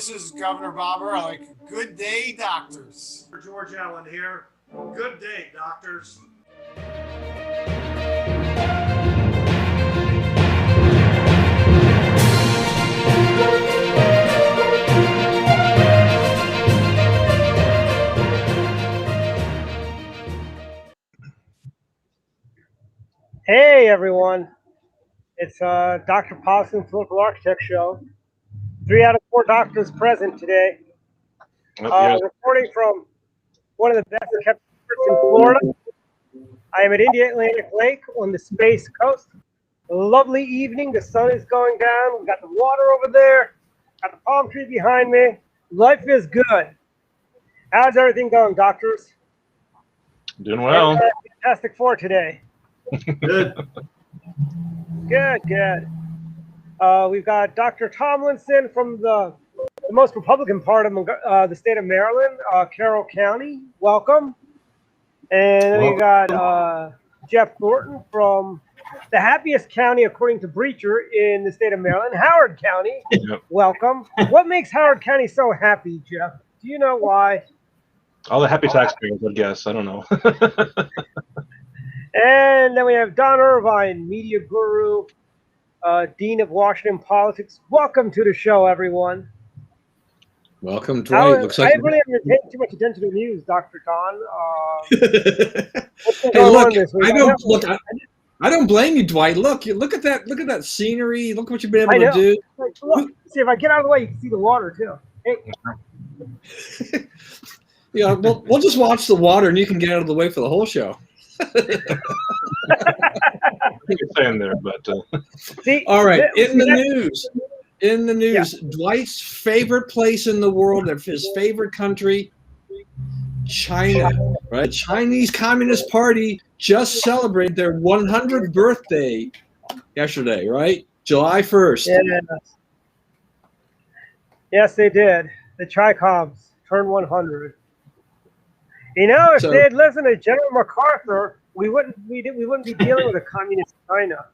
this is Governor Bobber. I like good day, doctors. George Allen here. Good day, doctors. Hey everyone, it's Dr. Possum Political Architect Show. 3 out of 4 doctors present today. Reporting from one of the best kept secrets in Florida. I am at Indian Atlantic Lake on the Space Coast. A lovely evening, the sun is going down. We've got the water over there, got the palm tree behind me. Life is good. How's everything going, doctors? Doing well. Fantastic for today. Good. Good. We've got Dr. Tomlinson from the most Republican part of the state of Maryland, Carroll County. Welcome. And we got Jeff Thornton from the happiest county, according to Breacher, in the state of Maryland, Howard County. Yep. Welcome. What makes Howard County so happy, Jeff? Do you know why? All the happy taxpayers, I guess. I don't know. And then we have Don Irvine, media guru, Dean of Washington Politics. Welcome to the show, everyone. Welcome, Dwight. Looks like I really haven't paid too much attention to the news, Dr. Don. What's been hey, going look, on this week? I don't blame you, Dwight. Look at that. Look at that scenery. Look what you've been able to do. Like, look, see, if I get out of the way, you can see the water too. Hey. Yeah, we'll just watch the water, and you can get out of the way for the whole show. You're saying there, but See, all right. In the news, Yeah. Dwight's favorite place in the world, his favorite country, China. Right? Chinese Communist Party just celebrated their 100th birthday yesterday. Right, July 1st. Yes, they did. The Chi-Coms turned 100. You know, if they had listened to General MacArthur, we wouldn't be dealing with a communist China.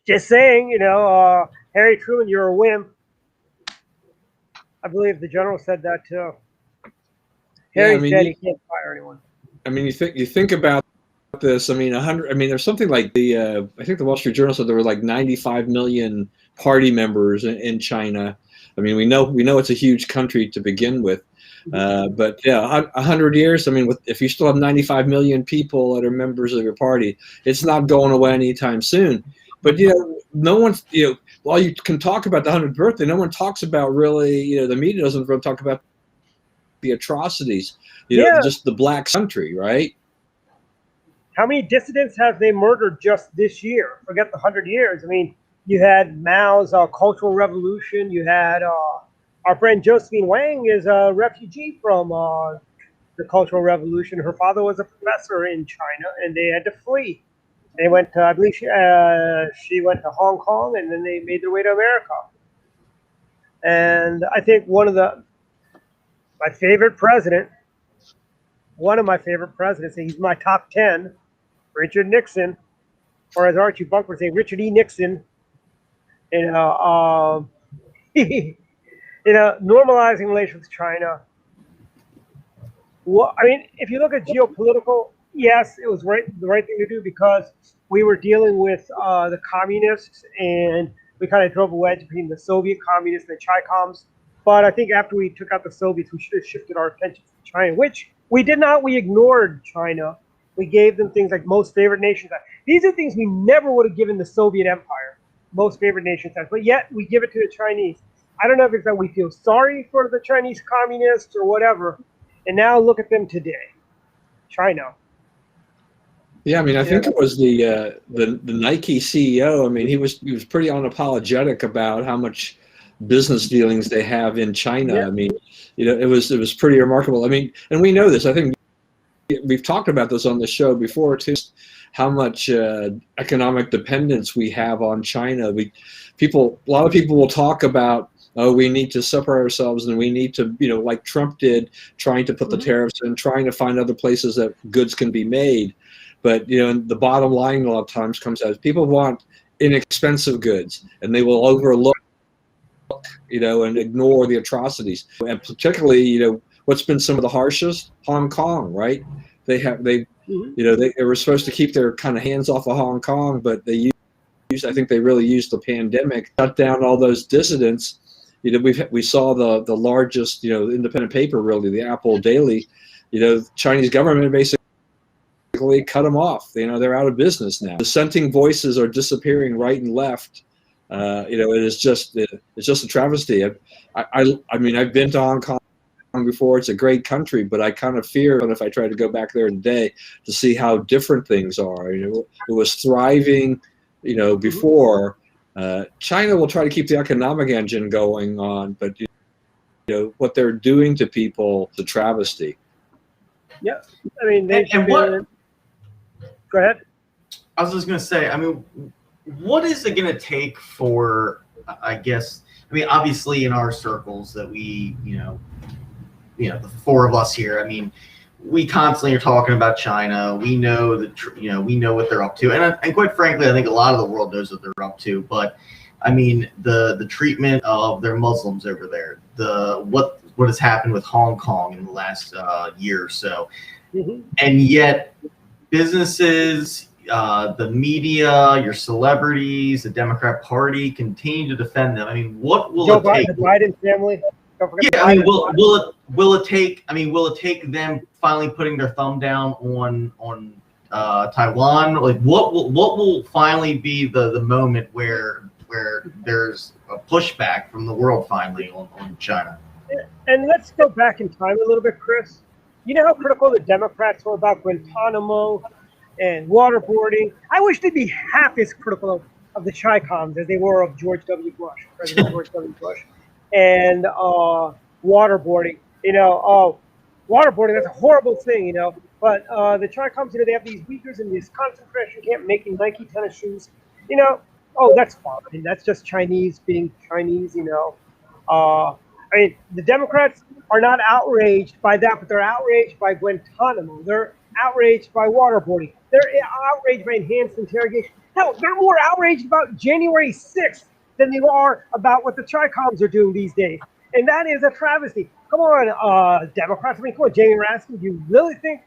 Just saying, you know, Harry Truman, you're a wimp. I believe the general said that too. Harry said he can't fire anyone. I mean, you think about this. I mean, 100. I mean, there's something like I think the Wall Street Journal said there were like 95 million party members in China. I mean, we know it's a huge country to begin with. But yeah, 100 years. I mean, if you still have 95 million people that are members of your party, it's not going away anytime soon. But no one's while you can talk about the 100th birthday, no one talks about really. The media doesn't really talk about the atrocities. Just the black country, right? How many dissidents have they murdered just this year? Forget the 100 years. I mean, you had Mao's Cultural Revolution. You had. Our friend Josephine Wang is a refugee from the Cultural Revolution. Her father was a professor in China, and they had to flee. They went to, I believe she went to Hong Kong, and then they made their way to America. And I think one of my favorite presidents, he's my top 10, Richard Nixon, or as Archie Bunker would say, Richard E. Nixon. Normalizing relations with China. Well, I mean, if you look at geopolitical, yes, it was the right thing to do because we were dealing with the communists, and we kind of drove a wedge between the Soviet communists and the Chi-Coms. But I think after we took out the Soviets, we should have shifted our attention to China, which we did not. We ignored China. We gave them things like most favored nations. These are things we never would have given the Soviet Empire, most favored nations, but yet we give it to the Chinese. I don't know if it's that we feel sorry for the Chinese communists or whatever. And now look at them today. China. Yeah, I mean, I think it was the Nike CEO. I mean, he was pretty unapologetic about how much business dealings they have in China. Yeah. I mean, it was pretty remarkable. I mean, and we know this. I think we've talked about this on the show before too. How much economic dependence we have on China. A lot of people will talk about, we need to separate ourselves, and we need to, like Trump did, trying to put the tariffs in, trying to find other places that goods can be made. But, the bottom line a lot of times comes out, people want inexpensive goods, and they will overlook and ignore the atrocities. And particularly, what's been some of the harshest? Hong Kong, right? They were supposed to keep their kind of hands off of Hong Kong, but I think they really used the pandemic, shut down all those dissidents. We saw the largest, independent paper, really, the Apple Daily. The Chinese government basically cut them off. They're out of business now. Dissenting voices are disappearing right and left. It's just a travesty. I mean, I've been to Hong Kong before. It's a great country, but I kind of fear if I try to go back there today to see how different things are. It was thriving, before. China will try to keep the economic engine going on, but what they're doing to people is a travesty. Yeah, I mean, go ahead. I was just going to say, I mean, what is it going to take for, I guess, I mean, obviously in our circles that we, the four of us here, I mean, we constantly are talking about China. We know that, we know what they're up to. And quite frankly, I think a lot of the world knows what they're up to. But I mean, the treatment of their Muslims over there, what has happened with Hong Kong in the last year or so. Mm-hmm. And yet businesses, the media, your celebrities, the Democrat Party continue to defend them. I mean, what will it take? The Biden family. Yeah, I mean, will it take them finally putting their thumb down on Taiwan? Like, what will finally be the moment where there's a pushback from the world finally on China? And let's go back in time a little bit, Chris. You know how critical the Democrats were about Guantanamo and waterboarding? I wish they'd be half as critical of the Chi-Coms as they were of George W. Bush, President George W. Bush. And waterboarding, waterboarding, that's a horrible thing, but the Chi-Coms, they have these Uyghurs in this concentration camp making Nike tennis shoes, that's fine. That's just Chinese being Chinese, I mean, the Democrats are not outraged by that, but they're outraged by Guantanamo. They're outraged by waterboarding. They're outraged by enhanced interrogation. Hell, they're more outraged about January 6th than they are about what the Chi-Coms are doing these days. And that is a travesty. Come on, Democrats. I mean, come on, Jamie Raskin. Do you really think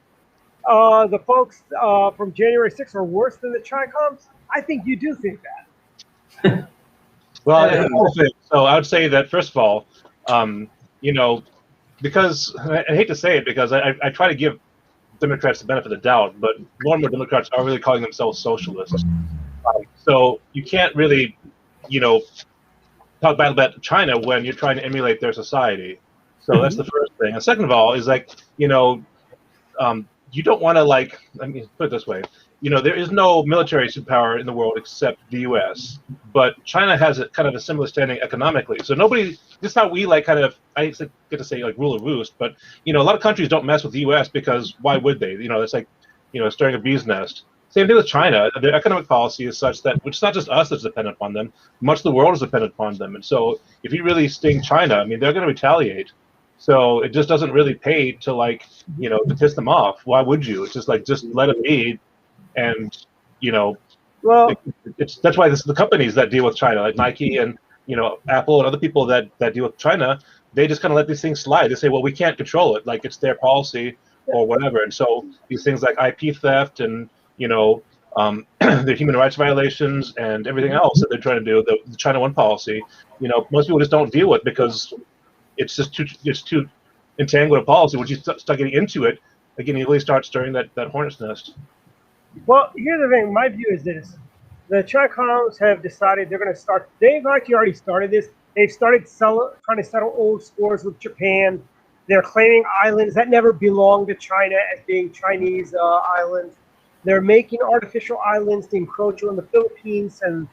the folks from January 6th are worse than the Chi-Coms? I think you do think that. Well, so I would say that, first of all, because I hate to say it, because I try to give Democrats the benefit of the doubt, but more and more Democrats are really calling themselves socialists. So you can't really talk bad about China when you're trying to emulate their society. So that's the first thing. And second of all is you don't want to put it this way. There is no military superpower in the world except the U.S. But China has a kind of a similar standing economically. So nobody, this is how we I get to say rule of roost, but a lot of countries don't mess with the U.S. because why would they? It's stirring a bee's nest. Same thing with China. Their economic policy is such that, which is not just us that's dependent upon them, much of the world is dependent upon them. And so if you really sting China, I mean, they're going to retaliate. So it just doesn't really pay to to piss them off. Why would you? It's just just let it be. And, well, that's why the companies that deal with China, like Nike and, Apple and other people that deal with China, they just kind of let these things slide. They say, well, we can't control it. It's their policy or whatever. And so these things like IP theft and, the human rights violations and everything else that they're trying to do, the China One policy, most people just don't deal with because it's too entangled a policy. Once you start getting into it, again, you really start stirring that hornet's nest. Well, here's the thing. My view is this. The Chi-Coms have decided they're going to start. They've actually already started this. They've started trying to settle old scores with Japan. They're claiming islands that never belonged to China as being Chinese islands. They're making artificial islands to encroach on the Philippines. And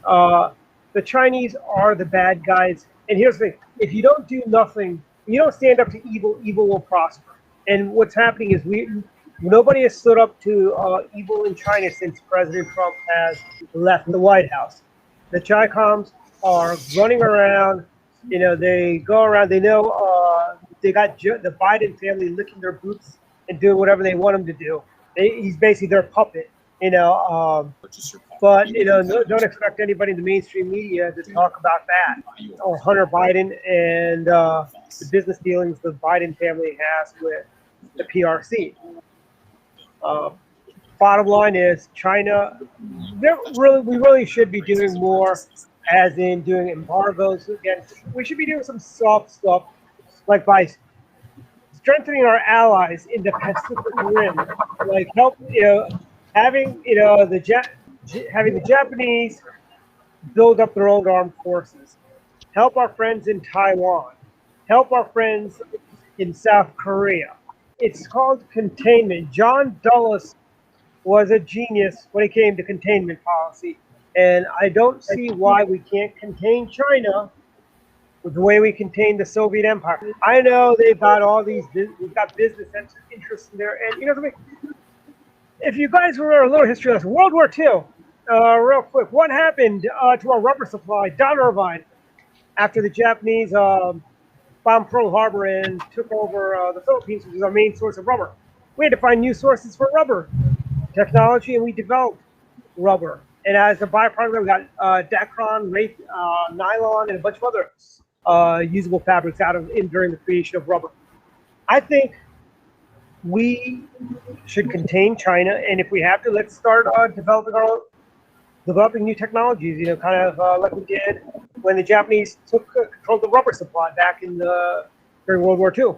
the Chinese are the bad guys. And here's the thing. If you don't do nothing, you don't stand up to evil, evil will prosper. And what's happening is nobody has stood up to evil in China since President Trump has left the White House. The Chi-Coms are running around. They go around. They know they got the Biden family licking their boots and doing whatever they want them to do. He's basically their puppet. you know. But don't expect anybody in the mainstream media to talk about that or Hunter Biden and the business dealings the Biden family has with the PRC. Bottom line is China. We really should be doing more, as in doing embargoes against. We should be doing some soft stuff, like by strengthening our allies in the Pacific Rim, like having having the Japanese build up their own armed forces, help our friends in Taiwan, help our friends in South Korea. It's called containment. John Dulles was a genius when it came to containment policy, and I don't see why we can't contain China with the way we contained the Soviet Empire. I know they've got we've got business interests in there, and something. If you guys were a little history lesson, World War II, real quick, what happened to our rubber supply down Irvine after the Japanese bombed Pearl Harbor and took over the Philippines, which is our main source of rubber? We had to find new sources for rubber technology, and we developed rubber. And as a byproduct, we got Dacron, nylon, and a bunch of other usable fabrics during the creation of rubber. I think we should contain China, and if we have to, let's start developing new technologies. Kind of like we did when the Japanese took control of the rubber supply back during World War II.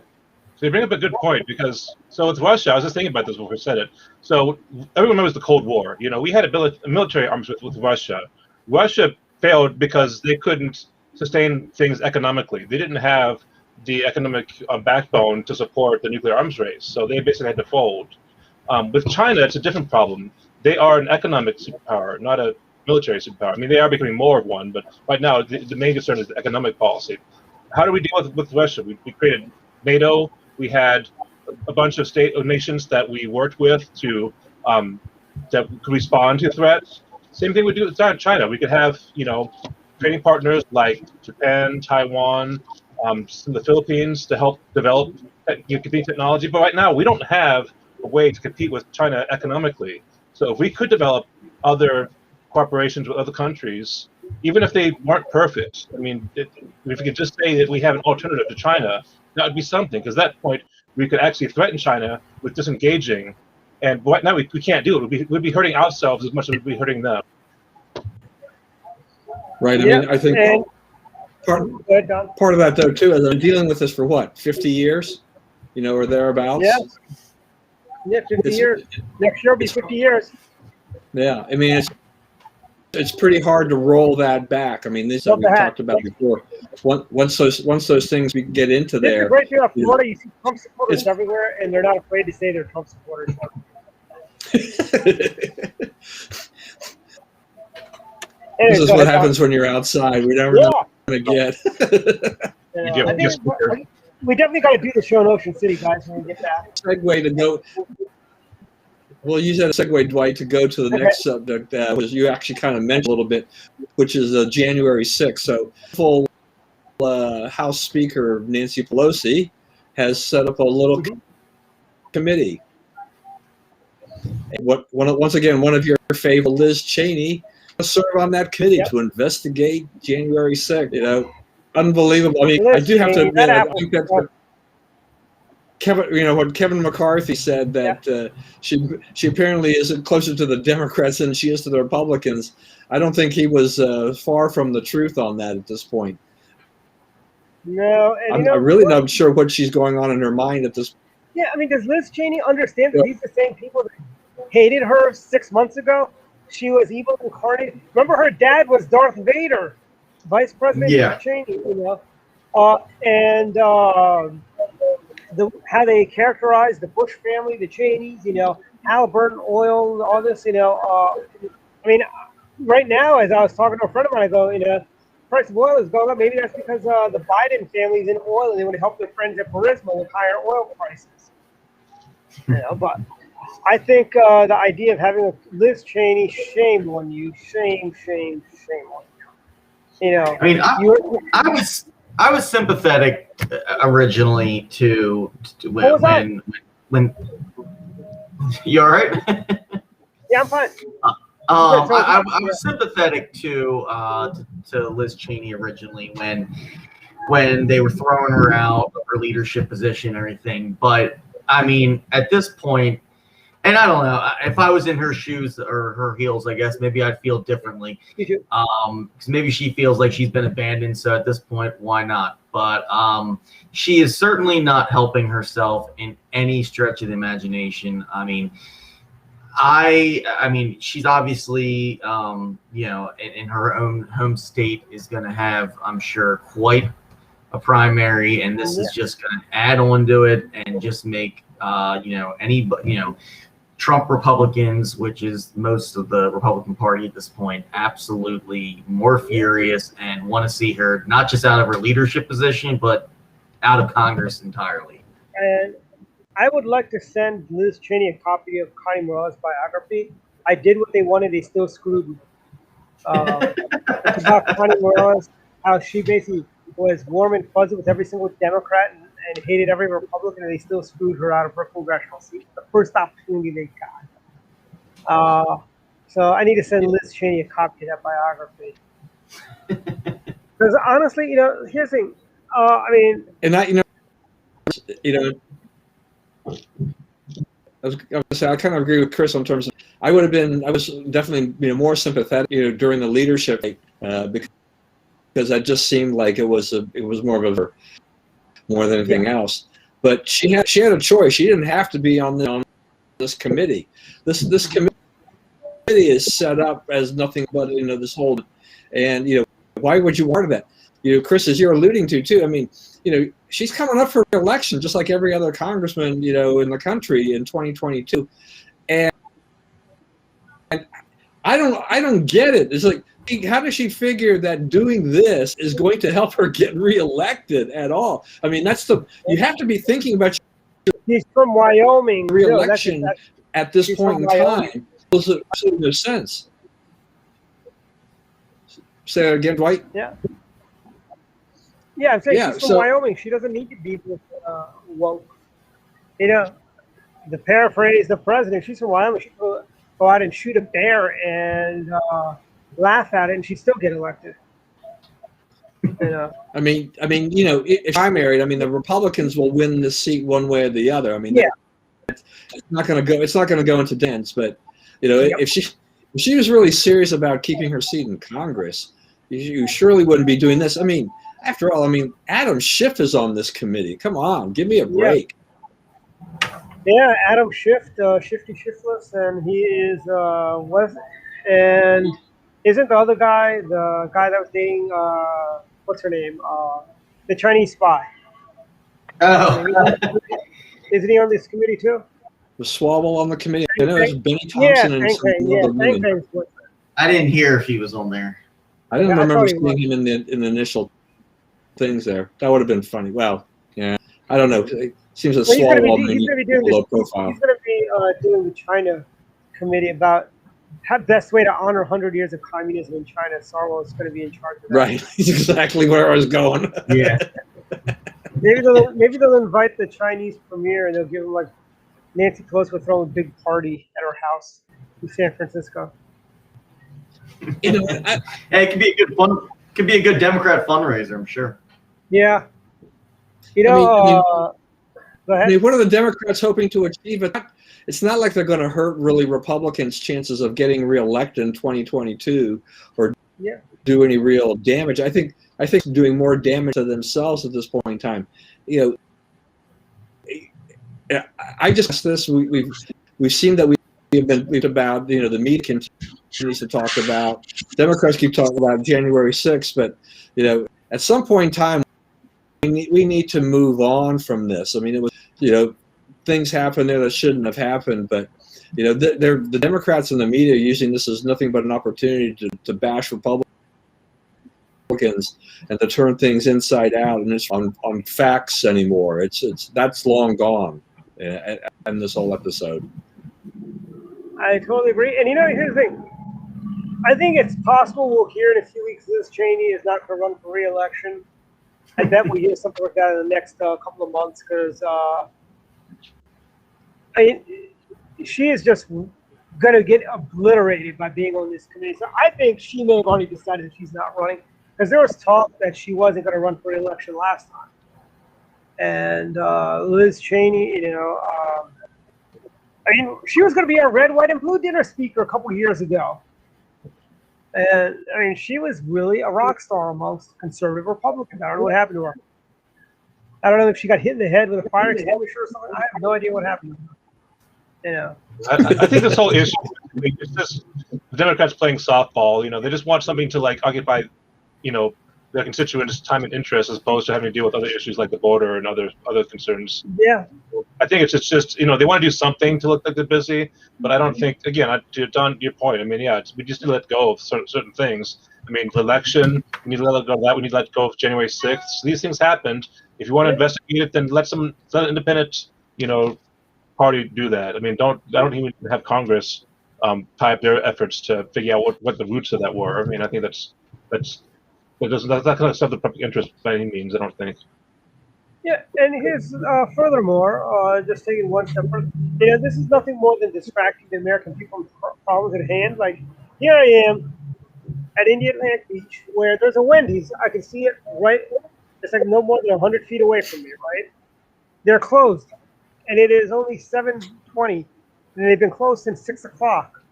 So you bring up a good point, because with Russia, I was just thinking about this before we said it. So everyone remembers the Cold War. We had a military arms with Russia. Russia failed because they couldn't sustain things economically. They didn't have the economic backbone to support the nuclear arms race, so they basically had to fold. With China, it's a different problem. They are an economic superpower, not a military superpower. I mean, they are becoming more of one, but right now the main concern is the economic policy. How do we deal with Russia? We created NATO. We had a bunch of nations that we worked with that could respond to threats. Same thing we do with China. We could have trading partners like Japan, Taiwan, some of the Philippines to help develop competing technology. But right now, we don't have a way to compete with China economically. So if we could develop other cooperations with other countries, even if they weren't perfect, I mean, if we could just say that we have an alternative to China, that would be something. Because at that point, we could actually threaten China with disengaging. And right now, we can't do it. We'd be hurting ourselves as much as we'd be hurting them. Right. I mean, I think part of that, though, too, is I'm dealing with this for what, 50 years, or thereabouts? Yeah, 50 years. Next year will be 50 years. Yeah, I mean, it's pretty hard to roll that back. I mean, this we talked about before. Once those things we get into there. This is right here in Florida. You see Trump supporters everywhere, and they're not afraid to say they're Trump supporters. This is what happens when you're outside. We never know what we're going to get. We definitely got to do the show in Ocean City, guys, when we get that. Segue to go. We'll use that segue, Dwight, to go to the next subject, which you actually kind of mentioned a little bit, which is January 6th. So, full House Speaker Nancy Pelosi has set up a little committee. Once again, one of your favorite, Liz Cheney, serve on that committee to investigate January 6th. Unbelievable. I mean, I do have to admit, I think that Kevin, what Kevin McCarthy said, that she apparently is closer to the Democrats than she is to the Republicans. I don't think he was far from the truth on that at this point. No, and I'm really not sure what she's going on in her mind at this point. Yeah, I mean, does Liz Cheney understand that these are the same people that hated her 6 months ago? She was evil incarnate. Remember, her dad was Darth Vader, Vice President Cheney, and how they characterized the Bush family, the Cheneys, Halliburton Oil, all this, I mean, right now, as I was talking to a friend of mine, I go, the price of oil is going up. Maybe that's because the Biden family's in oil and they want to help their friends at Burisma with higher oil prices. But I think the idea of having a Liz Cheney, shame on you, shame on you. I mean, I was sympathetic originally to when you all right? Yeah, I'm fine. I was sympathetic to Liz Cheney originally when they were throwing her out of her leadership position and everything. But I mean, at this point, and I don't know, if I was in her shoes or her heels, I guess maybe I'd feel differently. You too. Because maybe she feels like she's been abandoned. So at this point, why not? But she is certainly not helping herself in any stretch of the imagination. I mean, she's obviously, in her own home state is going to have, I'm sure, quite a primary, and this is just going to add on to it and just make, Trump Republicans, which is most of the Republican Party at this point, absolutely more furious and want to see her not just out of her leadership position, but out of Congress entirely. And I would like to send Liz Cheney a copy of Connie Morales' biography. I did what they wanted, they still screwed me. It's about Connie Morales, how she basically was warm and fuzzy with every single Democrat and hated every Republican, and they still screwed her out of her congressional seat. The first opportunity they got. So I need to send Liz Cheney a copy of that biography. Because honestly, here's the thing. And that, I was going to say, I kind of agree with Chris in terms of, I was definitely, more sympathetic, during the leadership, because that just seemed like it was more of a, more than anything else. But she had a choice. She didn't have to be on this committee. This committee is set up as nothing but, this whole, and, why would you want that? Chris, as you're alluding to too, I mean, she's coming up for election just like every other congressman, in the country in 2022. And I don't get it. It's like, how does she figure that doing this is going to help her get reelected at all? I mean, you have to be thinking about He's from Wyoming. reelection at this point in time. Does it absolutely no sense? Say that again, Dwight? Yeah. Yeah, I'm saying she's from Wyoming. She doesn't need to be with woke. To paraphrase the president, she's from Wyoming. She can go out and shoot a bear and laugh at it, and she'd still get elected. I mean, if I'm married, the Republicans will win this seat one way or the other. I mean, it's not going to go into dance. But if she was really serious about keeping her seat in Congress, you surely wouldn't be doing this. I mean, after all, Adam Schiff is on this committee. Come on, give me a break. Yeah, Adam Schiff, Shifty Shiftless, and he is and isn't the other guy the guy that was dating what's her name? The Chinese spy. Oh. Isn't he on this committee too? Was Swalwell on the committee? I know it's Benny Thompson and some other women. I didn't hear if he was on there. I didn't remember seeing him in the initial things there. That would have been funny. Well, yeah, I don't know. It seems that Swalwell may be low profile. He's going to be doing the China committee about how best way to honor 100 years of communism in China. Swalwell is going to be in charge of that. Right, he's exactly where I was going. Yeah. Maybe they'll invite the Chinese premier and they'll give him like Nancy Pelosi will throw a big party at her house in San Francisco. It could be a good fun. Could be a good Democrat fundraiser, I'm sure. Yeah. Go ahead. What are the Democrats hoping to achieve? It's not like they're going to hurt really Republicans' chances of getting reelected in 2022 or do any real damage. I think doing more damage to themselves at this point in time. I just this we've seen that we've about the media continues to talk about, Democrats keep talking about January 6th, but at some point in time we need to move on from this. I mean, it was things happened there that shouldn't have happened, but the Democrats and the media are using this as nothing but an opportunity to bash Republicans and to turn things inside out, and it's on facts anymore. It's that's long gone in this whole episode. I totally agree. And here's the thing. I think it's possible we'll hear in a few weeks Liz Cheney is not going to run for re-election. I bet we hear something like that in the next couple of months because she is just going to get obliterated by being on this committee. So I think she may have already decided that she's not running, because there was talk that she wasn't going to run for election last time. And Liz Cheney, I mean, she was going to be our red, white, and blue dinner speaker a couple of years ago. And, I mean, she was really a rock star amongst conservative Republicans. I don't know what happened to her. I don't know if she got hit in the head with a fire extinguisher or something. I have no idea what happened. I think this whole issue, it's just the Democrats playing softball. They just want something to occupy, their constituents' time and interest, as opposed to having to deal with other issues like the border and other concerns. Yeah. I think it's just they want to do something to look like they're busy, but I don't think, again, to your point, I mean, we just need to let go of certain things. I mean, the election, we need to let go of that. We need to let go of January 6th. So these things happened. If you want to investigate it, then let an independent, party do that. I mean, I don't even have Congress tie up their efforts to figure out what the roots of that were. I mean, I think that's not going to serve the public interest by any means, I don't think. Yeah, and here's furthermore, just taking one step further, this is nothing more than distracting the American people from problems at hand. Like, here I am at Indian Atlantic Beach, where there's a Wendy's. I can see it right, it's like no more than 100 feet away from me, right? They're closed, and it is only 7:20, and they've been closed since 6 o'clock.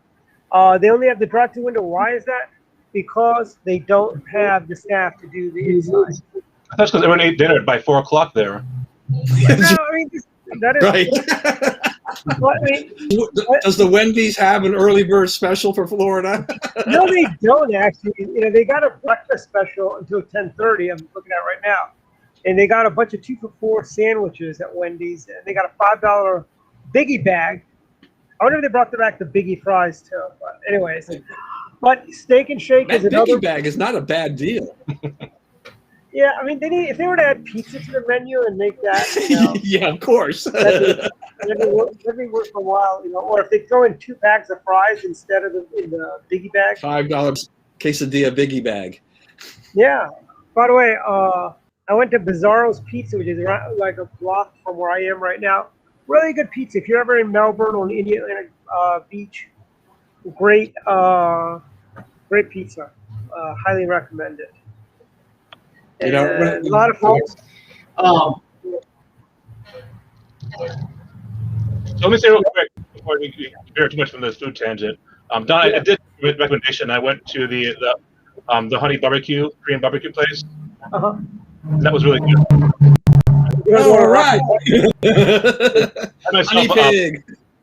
They only have the drive-through window. Why is that? Because they don't have the staff to do the inside. That's because everyone ate dinner by 4 o'clock there. No, I mean, that is Right. Well, I mean, Does the Wendy's have an early bird special for Florida? no, they don't actually. They got a breakfast special until 10:30. I'm looking at right now, and they got a bunch of 2-for-4 sandwiches at Wendy's, and they got a $5 biggie bag. I wonder if they brought back the biggie fries too. But anyways, but Steak and Shake That is another. biggie bag is not a bad deal. Yeah, I mean, if they were to add pizza to the menu and make that, Yeah, of course. that'd be worth a while, or if they throw in 2 bags of fries instead of in the biggie bag. $5 quesadilla biggie bag. Yeah. By the way, I went to Bizarro's Pizza, which is around, like a block from where I am right now. Really good pizza. If you're ever in Melbourne on Indian Atlantic Beach, great pizza. Highly recommend it. And a lot of folks. So let me say real quick before we veer too much from the food tangent. Don, I did a recommendation. I went to the Honey Barbecue, Korean barbecue place. Uh-huh. That was really good. All right. Honey pig.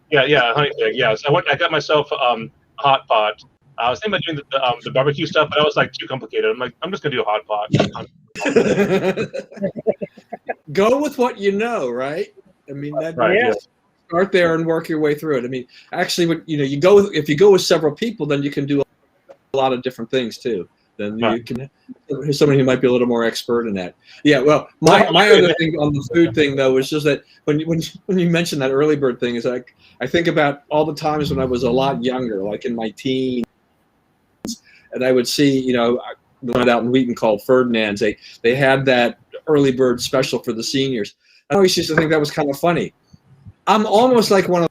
Yeah, honey pig. Yeah, so I got myself a hot pot. I was thinking about doing the barbecue stuff, but I was like too complicated. I'm like, I'm just gonna do a hot pot. Go with what you know, right? I mean, Yeah. Start there and work your way through it. I mean, actually, if you go with several people, then you can do a lot of different things too. Then you can somebody who might be a little more expert in that. Yeah. Well, my other thing on the food thing though is just that when you mentioned that early bird thing, is like I think about all the times when I was a lot younger, like in my teens, and I would see, one out in Wheaton called Ferdinand's. They had that early bird special for the seniors. I always used to think that was kind of funny. I'm almost like one of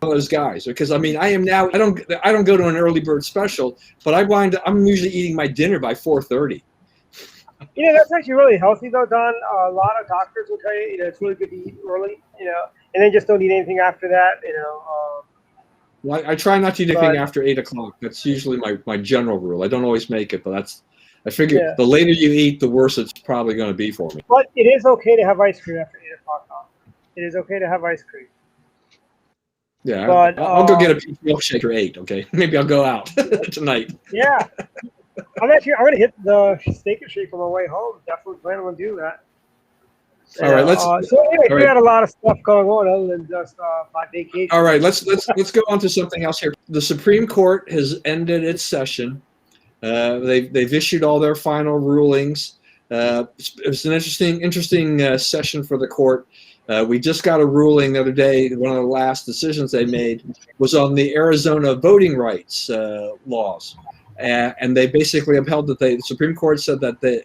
those guys, because I mean, I am now. I don't go to an early bird special, but I'm usually eating my dinner by 4:30. That's actually really healthy though, Don. A lot of doctors will tell you, it's really good to eat early, and then just don't eat anything after that, Well, I try not to eat anything after 8 o'clock. That's usually my general rule. I don't always make it, but I figure the later you eat, the worse it's probably going to be for me. But it is okay to have ice cream after 8 o'clock. It is okay to have ice cream. Yeah, but, I'll go get a peach milkshake or 8. Okay, maybe I'll go out tonight. Yeah, I'm going to hit the Steak and Shake on my way home. Definitely planning on doing that. All right, let's. So anyway, we had a lot of stuff going on other than just my vacation. All right, let's go on to something else here. The Supreme Court has ended its session. They've issued all their final rulings. It was an interesting session for the court. We just got a ruling the other day. One of the last decisions they made was on the Arizona voting rights laws, and they basically upheld that the Supreme Court said that the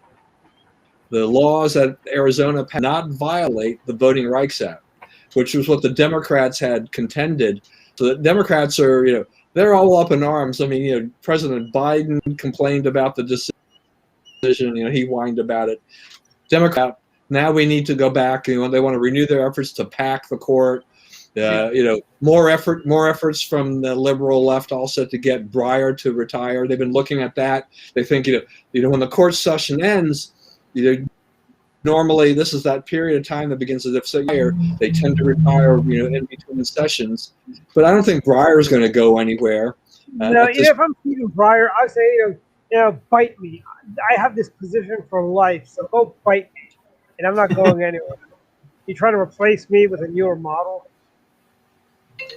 laws that Arizona passed not violate the Voting Rights Act, which was what the Democrats had contended So the Democrats are, they're all up in arms. I mean, President Biden complained about the decision. He whined about it. Democrat, now we need to go back. They want to renew their efforts to pack the court. More efforts from the liberal left also to get Breyer to retire. They've been looking at that. They think, when the court session ends, normally this is that period of time that begins as if they tend to retire, in between sessions. But I don't think Breyer is going to go anywhere. No, if I'm Stephen Breyer, I say, bite me. I have this position for life, so go bite me, and I'm not going anywhere. You try to replace me with a newer model.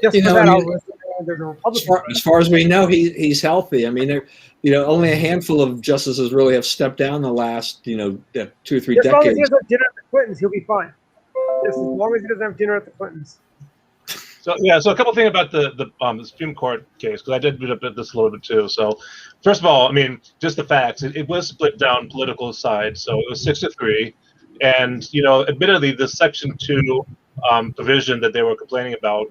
Just for that, I'll listen. There's a Republican. As far as we know, he's healthy. I mean, only a handful of justices really have stepped down the last, 2 or 3 decades. As long as he doesn't have dinner at the Clintons, he'll be fine. Just as long as he doesn't have dinner at the Clintons. So a couple things about the Supreme Court case, because I did read about this a little bit too. So first of all, I mean, just the facts. It was split down political sides, so it was 6-3, and admittedly, the Section 2 provision that they were complaining about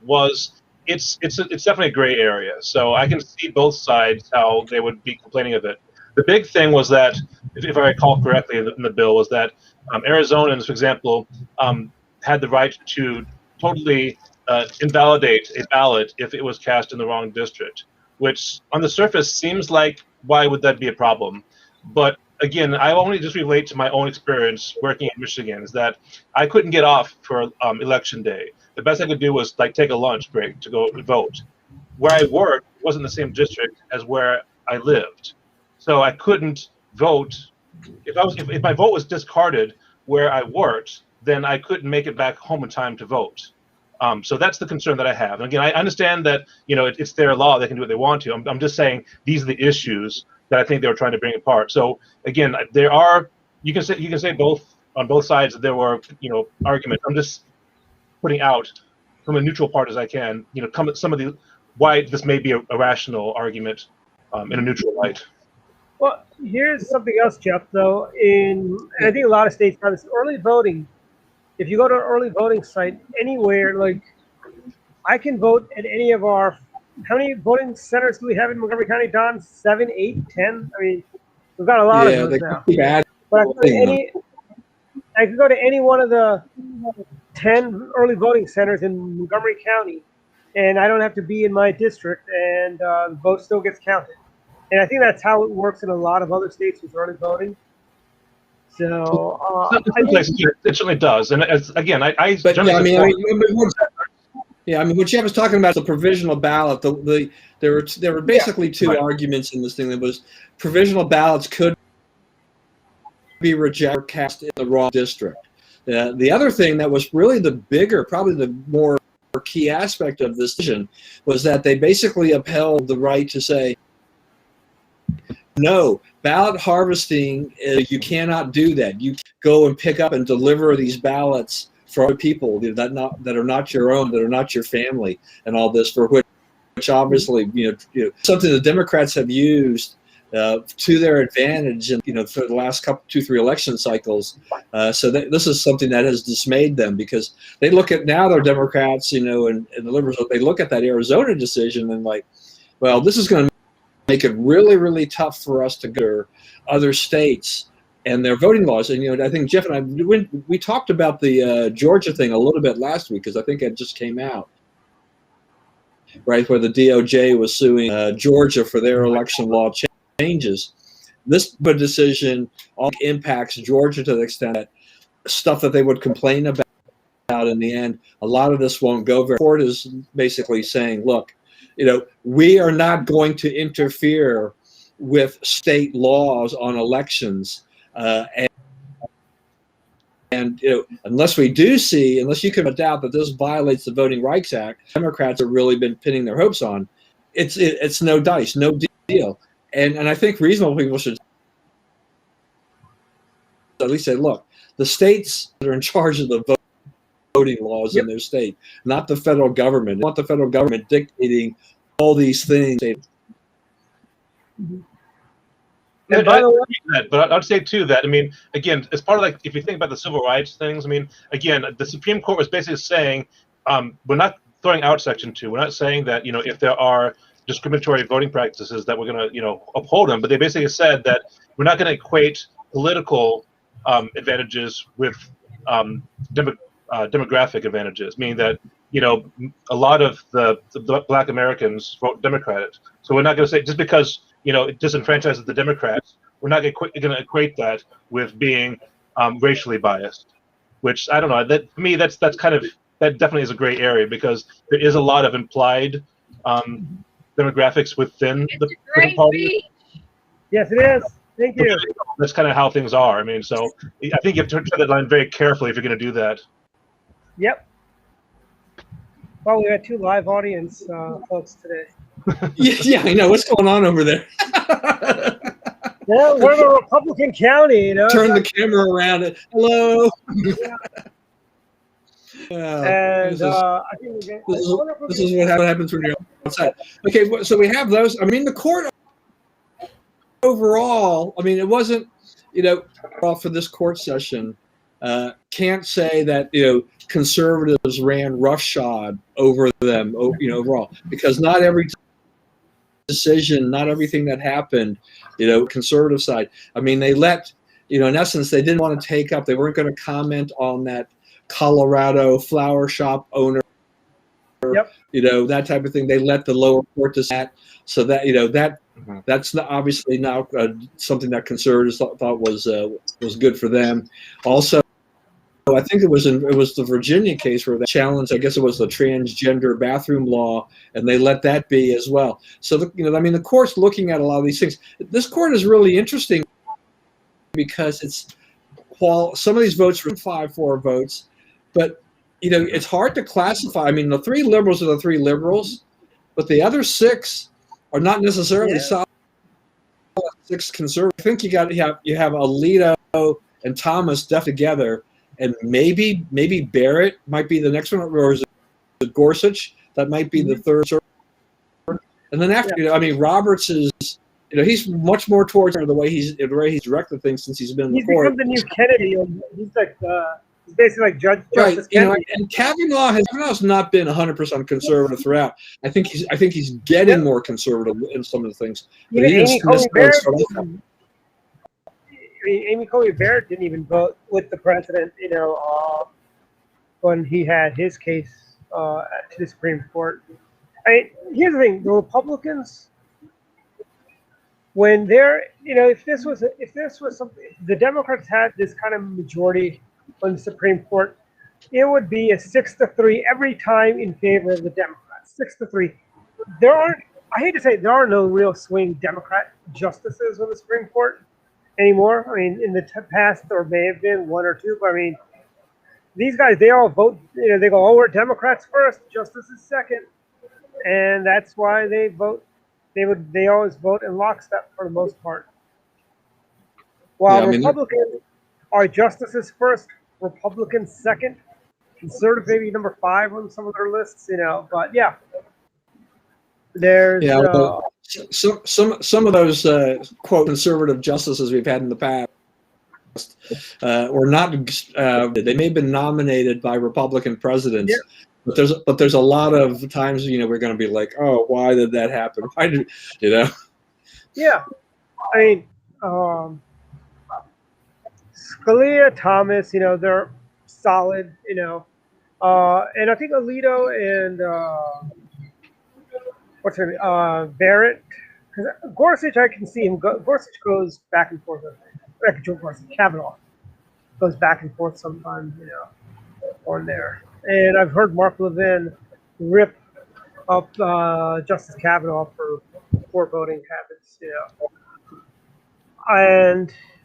it's definitely a gray area. So I can see both sides how they would be complaining of it. The big thing was that, if I recall correctly, in the bill was that Arizonans, for example, had the right to totally invalidate a ballot if it was cast in the wrong district, which on the surface seems like, why would that be a problem? But again, I only just relate to my own experience working in Michigan, is that I couldn't get off for election day. The best I could do was take a lunch break to go vote. Where I worked wasn't the same district as where I lived, so I couldn't vote. If my vote was discarded where I worked, then I couldn't make it back home in time to vote. So that's the concern that I have. And again, I understand that it's their law; they can do what they want to. I'm just saying these are the issues that I think they were trying to bring apart. So again, there are you can say both on both sides that there were arguments. I'm just putting out from a neutral part as I can, some of the why this may be a rational argument in a neutral light. Well, here's something else, Jeff. Though, and I think a lot of states have this early voting. If you go to an early voting site anywhere, like I can vote at any of our. How many voting centers do we have in Montgomery County, Don? 7, 8, 10? I mean, we've got a lot of those now. But I can go to any one of the 10 early voting centers in Montgomery County, and I don't have to be in my district, and the vote still gets counted. And I think that's how it works in a lot of other states with early voting. So it certainly does. And again, what Jeff was talking about, the provisional ballot. There were basically two arguments in this thing. That was provisional ballots could be rejected or cast in the wrong district. The other thing that was really the bigger, probably the more key aspect of this decision, was that they basically upheld the right to say, no, ballot harvesting, you cannot do that. You go and pick up and deliver these ballots for other people that are not your own, that are not your family, and all this, for which obviously something the Democrats have used to their advantage, and for the last 2-3 election cycles. So this is something that has dismayed them, because they look at, now they're Democrats, and the liberals, they look at that Arizona decision and like, well, this is going to make it really, really tough for us to go to other states and their voting laws. And I think Jeff and I, we talked about the Georgia thing a little bit last week, because I think it just came out, right, where the DOJ was suing Georgia for their election law changes. This decision impacts Georgia to the extent that stuff that they would complain about in the end, a lot of this won't go very. The court is basically saying, look, we are not going to interfere with state laws on elections, and unless you can doubt that this violates the Voting Rights Act, Democrats have really been pinning their hopes on. It's no dice, no deal. And I think reasonable people should at least say, look, the states that are in charge of the voting laws in their state, not the federal government. They want the federal government dictating all these things. And by the way, but I'd say too that, again, as part of if you think about the civil rights things, again, the Supreme Court was basically saying, we're not throwing out Section 2. We're not saying that, if there are discriminatory voting practices that we're going to, uphold them, but they basically said that we're not going to equate political advantages with demographic advantages, meaning that, a lot of the Black Americans vote Democratic. So we're not going to say just because, it disenfranchises the Democrats, we're not going to equate that with being racially biased, which I don't know. That for me, that definitely is a gray area, because there is a lot of implied demographics within the party. Yes, it is. Thank you. That's kind of how things are. I mean, so I think you have to tread that line very carefully if you're going to do that. Yep. Well, we got 2 live audience folks today. Yeah, I know. What's going on over there? Well, we're in a Republican county, Turn the camera around. Hello. And this I think is what happens when you're outside. Okay, so we have those. I mean, the court overall, I mean, it wasn't, for this court session, can't say that, conservatives ran roughshod over them, overall, because not every decision, not everything that happened, conservative side. I mean, they let, in essence, they didn't want to take up, they weren't going to comment on that Colorado flower shop owner, yep. That type of thing. They let the lower court decide. So that, that's not, obviously now something that conservatives thought was good for them. Also, I think it was the Virginia case where they challenged, I guess it was the transgender bathroom law, and they let that be as well. So the court's looking at a lot of these things. This court is really interesting because while some of these votes were 5-4 votes, but it's hard to classify. I mean, the 3 liberals are the 3 liberals, but the other 6 are not necessarily solid 6 conservatives. I think you have Alito and Thomas definitely together, and maybe Barrett might be the next one, or is it Gorsuch? That might be the third. And then after, Roberts is, he's much more towards the way he's directed things since he's been in the court. He's become the new Kennedy. He's like he's basically like Justice Kennedy. And Kavanaugh's not been 100% conservative throughout. I think he's getting more conservative in some of the things. But Amy Coney Barrett didn't even vote with the president, when he had his case to the Supreme Court. Here's the thing: the Republicans, when they're, if this was something, the Democrats had this kind of majority on the Supreme Court, it would be a 6-3 every time in favor of the Democrats. 6-3. I hate to say, there are no real swing Democrat justices on the Supreme Court anymore. I mean, in the past, there may have been 1 or 2, but I mean, these guys, they all vote, they go, we're Democrats first, justices second. And that's why they vote. They always vote in lockstep for the most part. While Republicans are justices first, Republicans second, conservative maybe number 5 on some of their lists, but yeah. There's some of those quote conservative justices we've had in the past were not. They may have been nominated by Republican presidents, but there's a lot of times we're going to be like, oh, why did that happen? Why did Yeah, I mean, Scalia, Thomas, they're solid, and I think Alito and Barrett, because Gorsuch, I can see him go. Gorsuch goes back and forth. Kavanaugh goes back and forth sometimes, on there. And I've heard Mark Levin rip up Justice Kavanaugh for poor voting habits,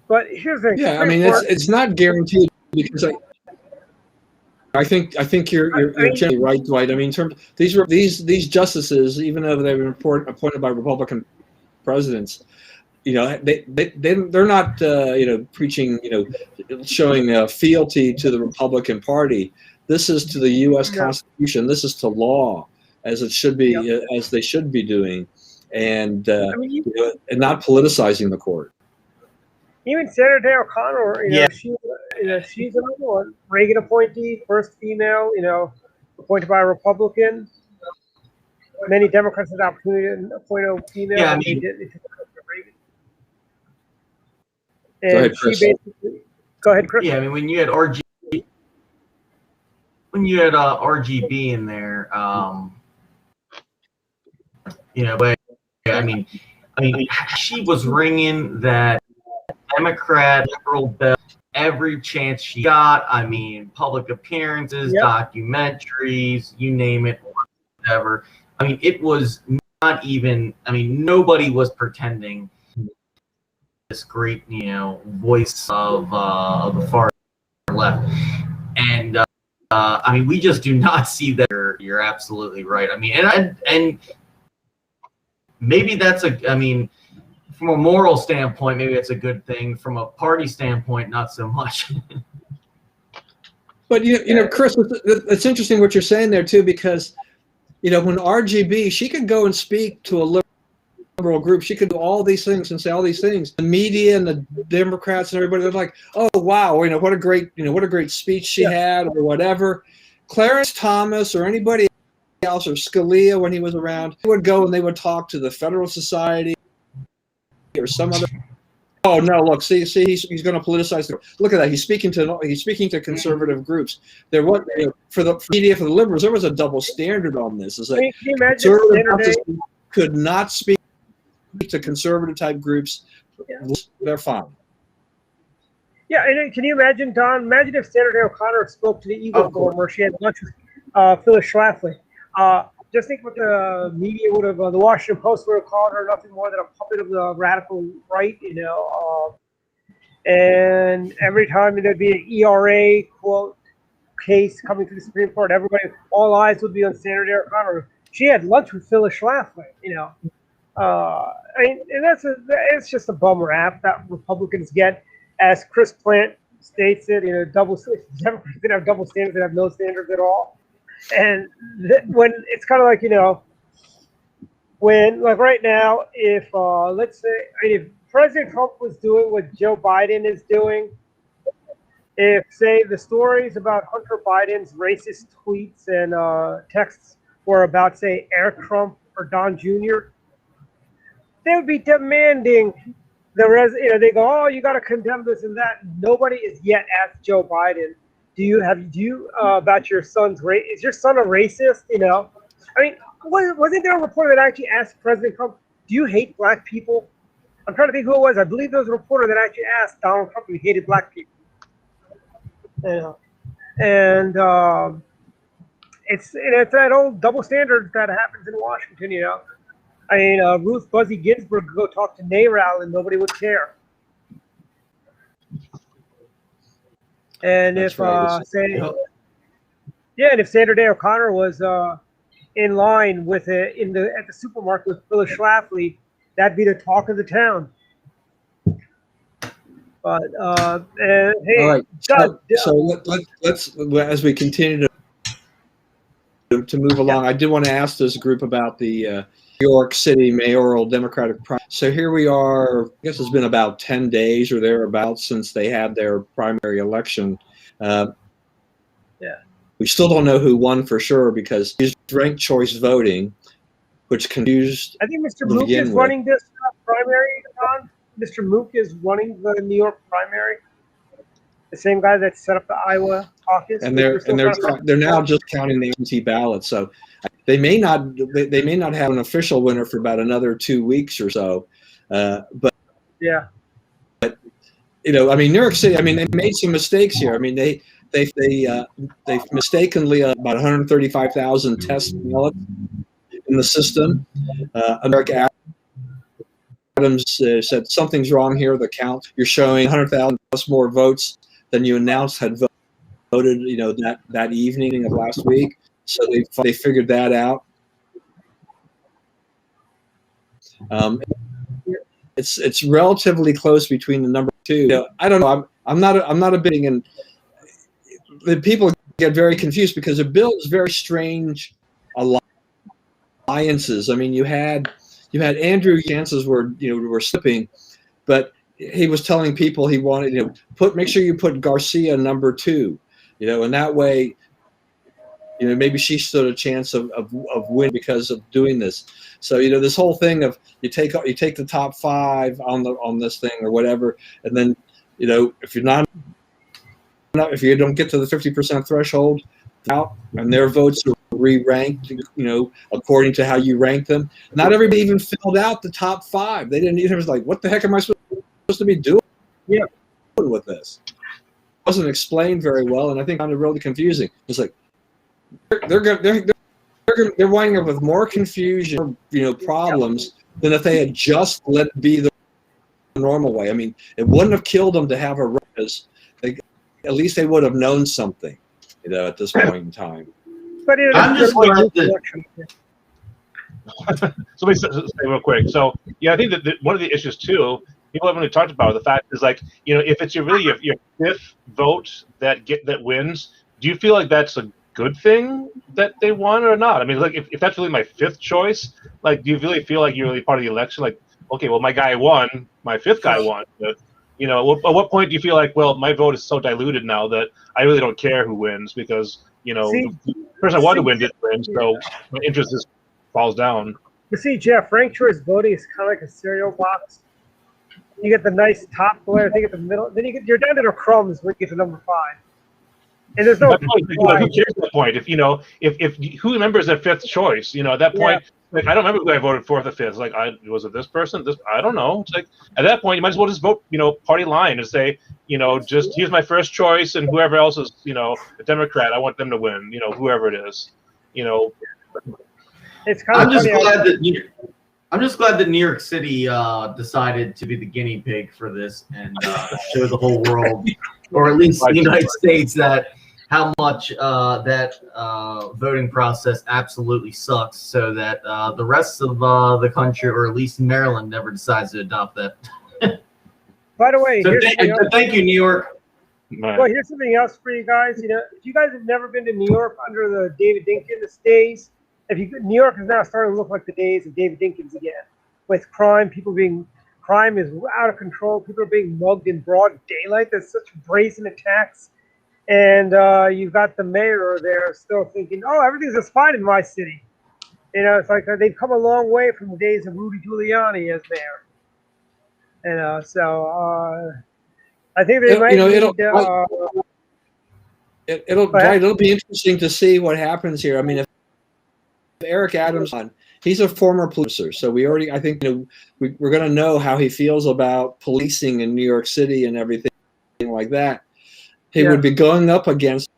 But here's the thing. Yeah, I mean, it's not guaranteed, because I think you're generally right, Dwight. I mean, in terms these justices, even though they've been appointed by Republican presidents, they're not preaching, showing fealty to the Republican Party. This is to the U.S. Constitution. This is to law, as it should be, as they should be doing, and and not politicizing the court. Even Senator Day O'Connor, she's another one. Reagan appointee, first female, appointed by a Republican. Many Democrats had the opportunity to appoint a female, Yeah, I and they mean- did. They took Reagan. Go ahead, And she Chris. basically, go ahead, Chris. Yeah, I mean, when you had RGB in there, but I mean, she was ringing that Democrat liberal bell every chance she got. I mean, public appearances, Yep. documentaries, you name it, whatever. I mean, it was not even. I mean, nobody was pretending this great, voice of the far left, and I mean, we just do not see that. You're absolutely right. I mean, and maybe that's I mean, from a moral standpoint, maybe it's a good thing. From a party standpoint, not so much. But Chris, it's interesting what you're saying there too, because when RGB, she could go and speak to a liberal group, she could do all these things and say all these things. The media and the Democrats and everybody, they're like, "Oh wow, what a great speech she had," or whatever. Clarence Thomas or anybody else, or Scalia when he was around, they would go and they would talk to the Federal Society or some other. Oh no! Look, see, he's going to politicize. Look at that. He's speaking to conservative groups. There, for the media, for the liberals, there was a double standard on this. Is that Can you imagine conservative could not speak to conservative type groups? Yeah. They're fine. Yeah, and can you imagine, Don? Imagine if Sandra Day O'Connor spoke to the Eagle Forum where she had lunch with Phyllis Schlafly. Just think what the media would have, the Washington Post would have called her nothing more than a puppet of the radical right, and every time there'd be an ERA quote case coming to the Supreme Court, all eyes would be on Sandra Day O'Connor. She had lunch with Phyllis Schlafly, I mean, and it's just a bum rap that Republicans get, as Chris Plant states it, Democrats can have double standards and have no standards at all. And when it's kind of like, when like right now, if let's say, if President Trump was doing what Joe Biden is doing, if say the stories about Hunter Biden's racist tweets and texts were about say Eric Trump or Don Jr., they would be demanding they go, oh, you got to condemn this and that. Nobody has yet asked Joe Biden, do you about your son's race? Is your son a racist? I mean, wasn't there a reporter that actually asked President Trump, do you hate black people? I'm trying to think who it was. I believe there was a reporter that actually asked Donald Trump if he hated black people. And it's that old double standard that happens in Washington. I mean, Ruth Buzzy Ginsburg could go talk to NARAL and nobody would care. And That's if right. and if Sandra Day O'Connor was in line with it at the supermarket with Phyllis Schlafly, that'd be the talk of the town. But hey, all right. So let's as we continue to move along, I did want to ask this group about the New York City mayoral Democratic primary. So here we are. I guess it's been about 10 days or thereabouts since they had their primary election. We still don't know who won for sure because he's ranked choice voting, which confused. I think Mr. Mook is running this primary. Mr. Mook is running the New York primary. The same guy that set up the Iowa caucus. And they're now just counting the absentee ballots. So they may not have an official winner for about another 2 weeks or so. But yeah. But I mean, New York City. I mean, they made some mistakes here. I mean, they mistakenly about 135,000 test ballots in the system. America Adams said something's wrong here. The count, you're showing 100,000 plus more votes than you announced had voted. That evening of last week. So they figured that out. It's relatively close between the number two. I don't know. I'm not a big and the people get very confused because the bill is very strange alliances. I mean, you had Andrew chances were slipping, but he was telling people he wanted make sure you put Garcia number 2, and that way maybe she stood a chance of win because of doing this. So this whole thing of you take the top 5 on this thing or whatever, and then if you don't get to the 50% threshold out, and their votes are re-ranked, according to how you rank them. Not everybody even filled out the top 5. They didn't even. It was like, what the heck am I supposed to be doing? Yeah. With this, it wasn't explained very well, and I think found it really confusing. It's like they're winding up with more confusion, problems than if they had just let it be the normal way. I mean, it wouldn't have killed them to have a race. At least they would have known something, at this point in time. But I'm just glad that. So let me say real quick. So I think that one of the issues too, people haven't really talked about, the fact is like, if it's your 5th vote that wins, do you feel like that's a good thing that they won or not? I mean, like if that's really my 5th choice, like, do you really feel like you're really part of the election? Like, okay, well, my guy won, my 5th guy won, but at what point do you feel like, well, my vote is so diluted now that I really don't care who wins because the person I want to win didn't win, so my interest just falls down. You see, Jeff, ranked choice voting is kind of like a cereal box. You get the nice top layer, then you get the middle, then you're down to the crumbs when you get to number 5. And there's no. Who cares at that point? If who remembers their 5th choice? At that point, like, I don't remember who I voted for the 5th. Like, was it this person? I don't know. It's like at that point, you might as well just vote, party line and say, just here's my first choice, and whoever else is, a Democrat, I want them to win. Whoever it is. It's kind I'm of just glad that New York City decided to be the guinea pig for this and show the whole world, or at least the United States, that how much that voting process absolutely sucks, so that the rest of the country, or at least Maryland, never decides to adopt that. By the way, thank you, New York. Well, here's something else for you guys. If you guys have never been to New York under the David Dinkins days, New York is now starting to look like the days of David Dinkins again, with crime is out of control. People are being mugged in broad daylight. There's such brazen attacks. And you've got the mayor there still thinking, oh, everything's just fine in my city. It's like they've come a long way from the days of Rudy Giuliani as mayor. So I think they might it'll be interesting to see what happens here. I mean, if Eric Adams on, he's a former policer, so I think we're going to know how he feels about policing in New York City and everything like that. He would be going up against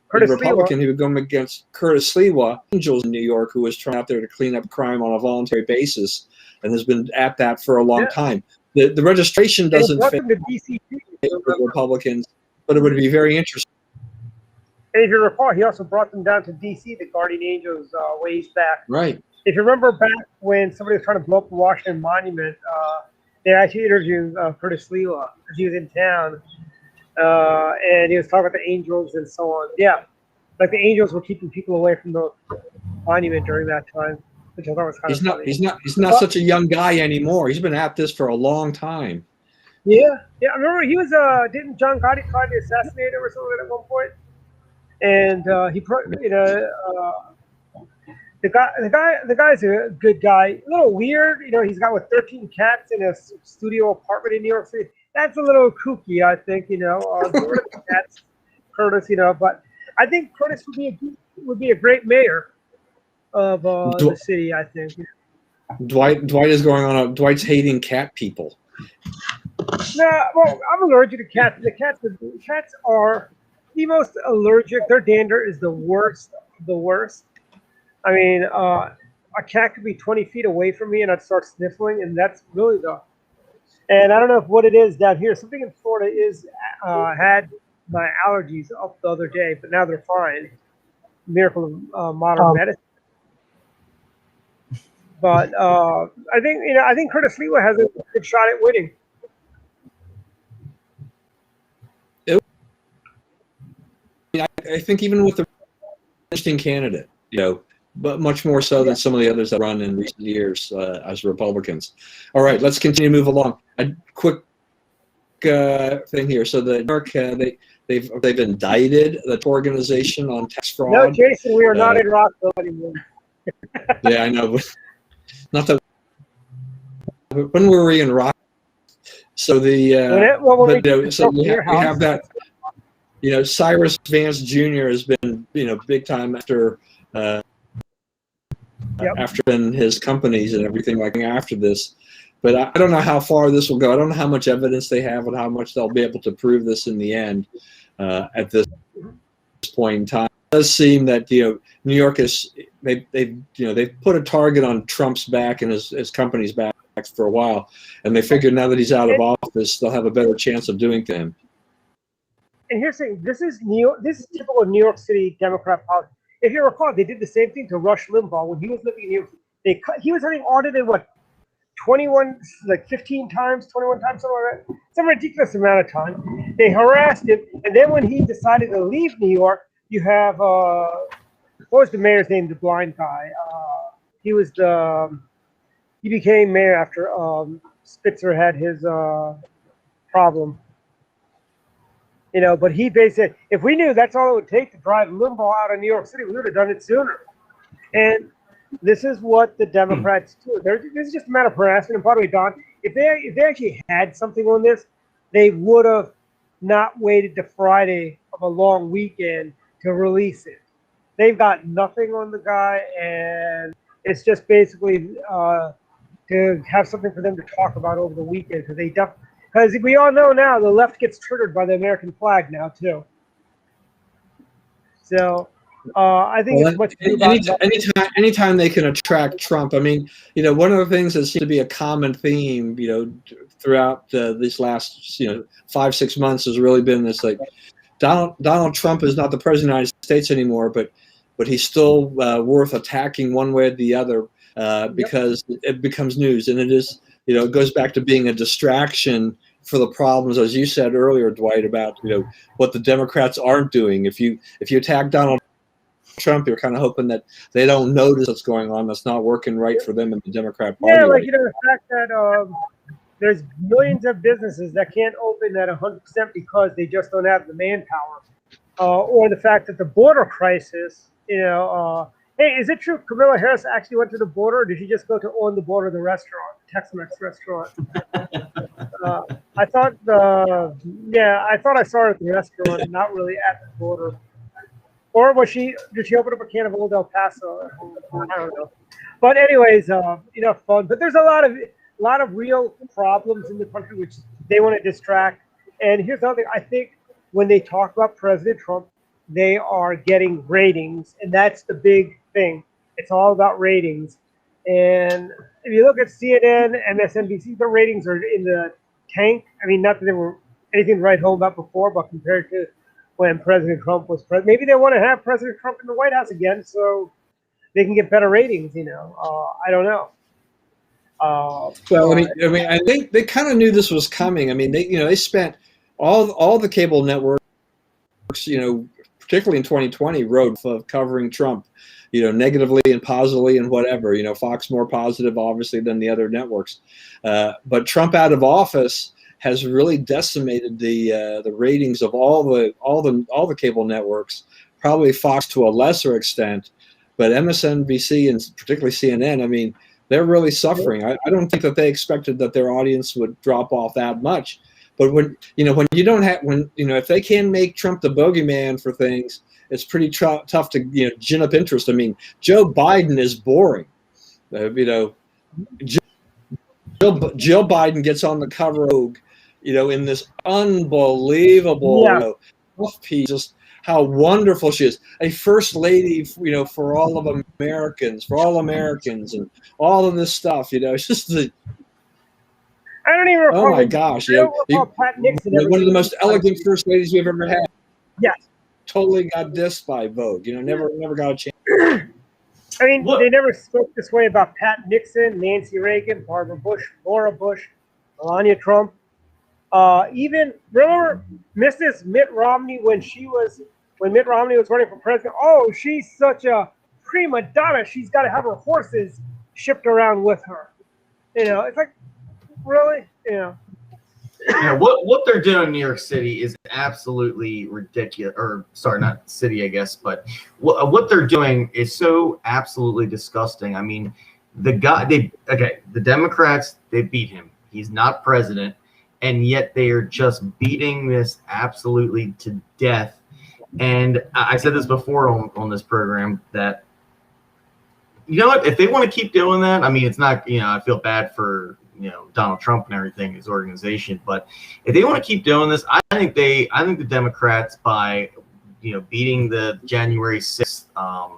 Curtis Republican. Lewa. He would go against Curtis Lewa, Angels in New York, who was trying out there to clean up crime on a voluntary basis and has been at that for a long time. The registration doesn't fit the Republicans, but it would be very interesting. And if you recall, he also brought them down to D.C., the Guardian Angels, ways back. Right. If you remember back when somebody was trying to blow up the Washington Monument, they actually interviewed Curtis Lewa because he was in town. And he was talking about the Angels and so on. Yeah, like the Angels were keeping people away from the monument during that time, which I thought was kind of funny. He's not such a young guy anymore. He's been at this for a long time. Yeah. I remember he was. Didn't John Gotti try to assassinate him or something at one point? And the guy's a good guy. A little weird, He's got 13 cats in a studio apartment in New York City. That's a little kooky, I think. That's Curtis. But I think Curtis would be a great mayor of the city. I think. Dwight is going on. Dwight's hating cat people. Nah, well, I'm allergic to cats. The cats are the most allergic. Their dander is the worst of the worst. I mean, a cat could be 20 feet away from me and I'd start sniffling, and that's really and I don't know what it is down here. Something in Florida had my allergies up the other day, but now they're fine. Miracle of modern medicine. But I think Curtis Lewa has a good shot at winning. I think even with the interesting candidate, but much more so than some of the others that run in recent years as Republicans. All right, let's continue to move along. A quick thing here. So the New York, they've indicted the organization on tax fraud. No, Jason, we are not in Rockville anymore. Yeah, I know. Not that. When were we in Rock? So so you have that. Cyrus Vance Jr. has been big time after in his companies and everything like after this. But I don't know how far this will go. I don't know how much evidence they have and how much they'll be able to prove this in the end. At this point in time, it does seem that New York they've put a target on Trump's back and his company's back for a while, and they figure now that he's out of office, they'll have a better chance of doing to him. And here's the thing: this is typical New York City Democrat politics. If you recall, they did the same thing to Rush Limbaugh when he was living in New York. He was getting audited 15 times, 21 times, something like that. Some ridiculous amount of time. They harassed him, and then when he decided to leave New York, you have what was the mayor's name? The blind guy. He became mayor after Spitzer had his problem. But he basically, if we knew that's all it would take to drive Limbaugh out of New York City, we would have done it sooner. And this is what the Democrats do. This is just a matter of harassment. And by the way, Don, if they actually had something on this, they would have not waited to Friday of a long weekend to release it. They've got nothing on the guy, and it's just basically to have something for them to talk about over the weekend. Because we all know now the left gets triggered by the American flag now too. So I think it's much. Anytime they can attract Trump, I mean, one of the things that seems to be a common theme, throughout these last 5-6 months has really been this Donald Trump is not the president of the United States anymore, but he's still worth attacking one way or the other because it becomes news, and it is. It goes back to being a distraction for the problems, as you said earlier, Dwight, about what the Democrats aren't doing. If you attack Donald Trump, you're kind of hoping that they don't notice what's going on that's not working right for them in the Democrat Party. Yeah, the fact that there's millions of businesses that can't open at 100% because they just don't have the manpower, or the fact that the border crisis, hey, is it true Kamala Harris actually went to the border, or did she just go to on the border the restaurant, Tex-Mex restaurant? I thought I saw her at the restaurant, not really at the border. Or did she open up a can of Old El Paso? I don't know. But anyways, fun. But there's a lot of real problems in the country which they want to distract. And here's the other thing. I think when they talk about President Trump, they are getting ratings, and that's the big thing. It's all about ratings. And if you look at CNN, MSNBC, the ratings are in the tank. I mean, not that they were anything to write home about before, but compared to when President Trump was president, maybe they want to have President Trump in the White House again so they can get better ratings. I don't know. Well, I think they kind of knew this was coming. I mean, they spent all the cable networks, particularly in 2020, wrote of covering Trump, negatively and positively and whatever. Fox more positive, obviously, than the other networks. But Trump out of office has really decimated the ratings of all the cable networks. Probably Fox to a lesser extent, but MSNBC and particularly CNN. I mean, they're really suffering. I don't think that they expected that their audience would drop off that much. But if they can make Trump the bogeyman for things, it's pretty tough to gin up interest. I mean, Joe Biden is boring. Jill Biden gets on the cover of Vogue, in this unbelievable piece, just how wonderful she is, a first lady, for all Americans, and all of this stuff. It's just I don't even recall. Oh my gosh! Pat Nixon. One of the most elegant first ladies we've ever had. Yes. Totally got dissed by Vogue. Never got a chance. I mean, they never spoke this way about Pat Nixon, Nancy Reagan, Barbara Bush, Laura Bush, Melania Trump. Even remember Mrs. Mitt Romney when Mitt Romney was running for president. Oh, she's such a prima donna. She's got to have her horses shipped around with her. It's like, really? what they're doing in New York City is absolutely ridiculous. Or sorry, not city, I guess, but what they're doing is so absolutely disgusting. I mean, the Democrats, they beat him. He's not president, and yet they are just beating this absolutely to death. And I said this before on this program that, you know what, if they want to keep doing that, I mean, it's not, I feel bad for, Donald Trump and everything, his organization, but if they want to keep doing this, I think the Democrats, by, beating the January 6th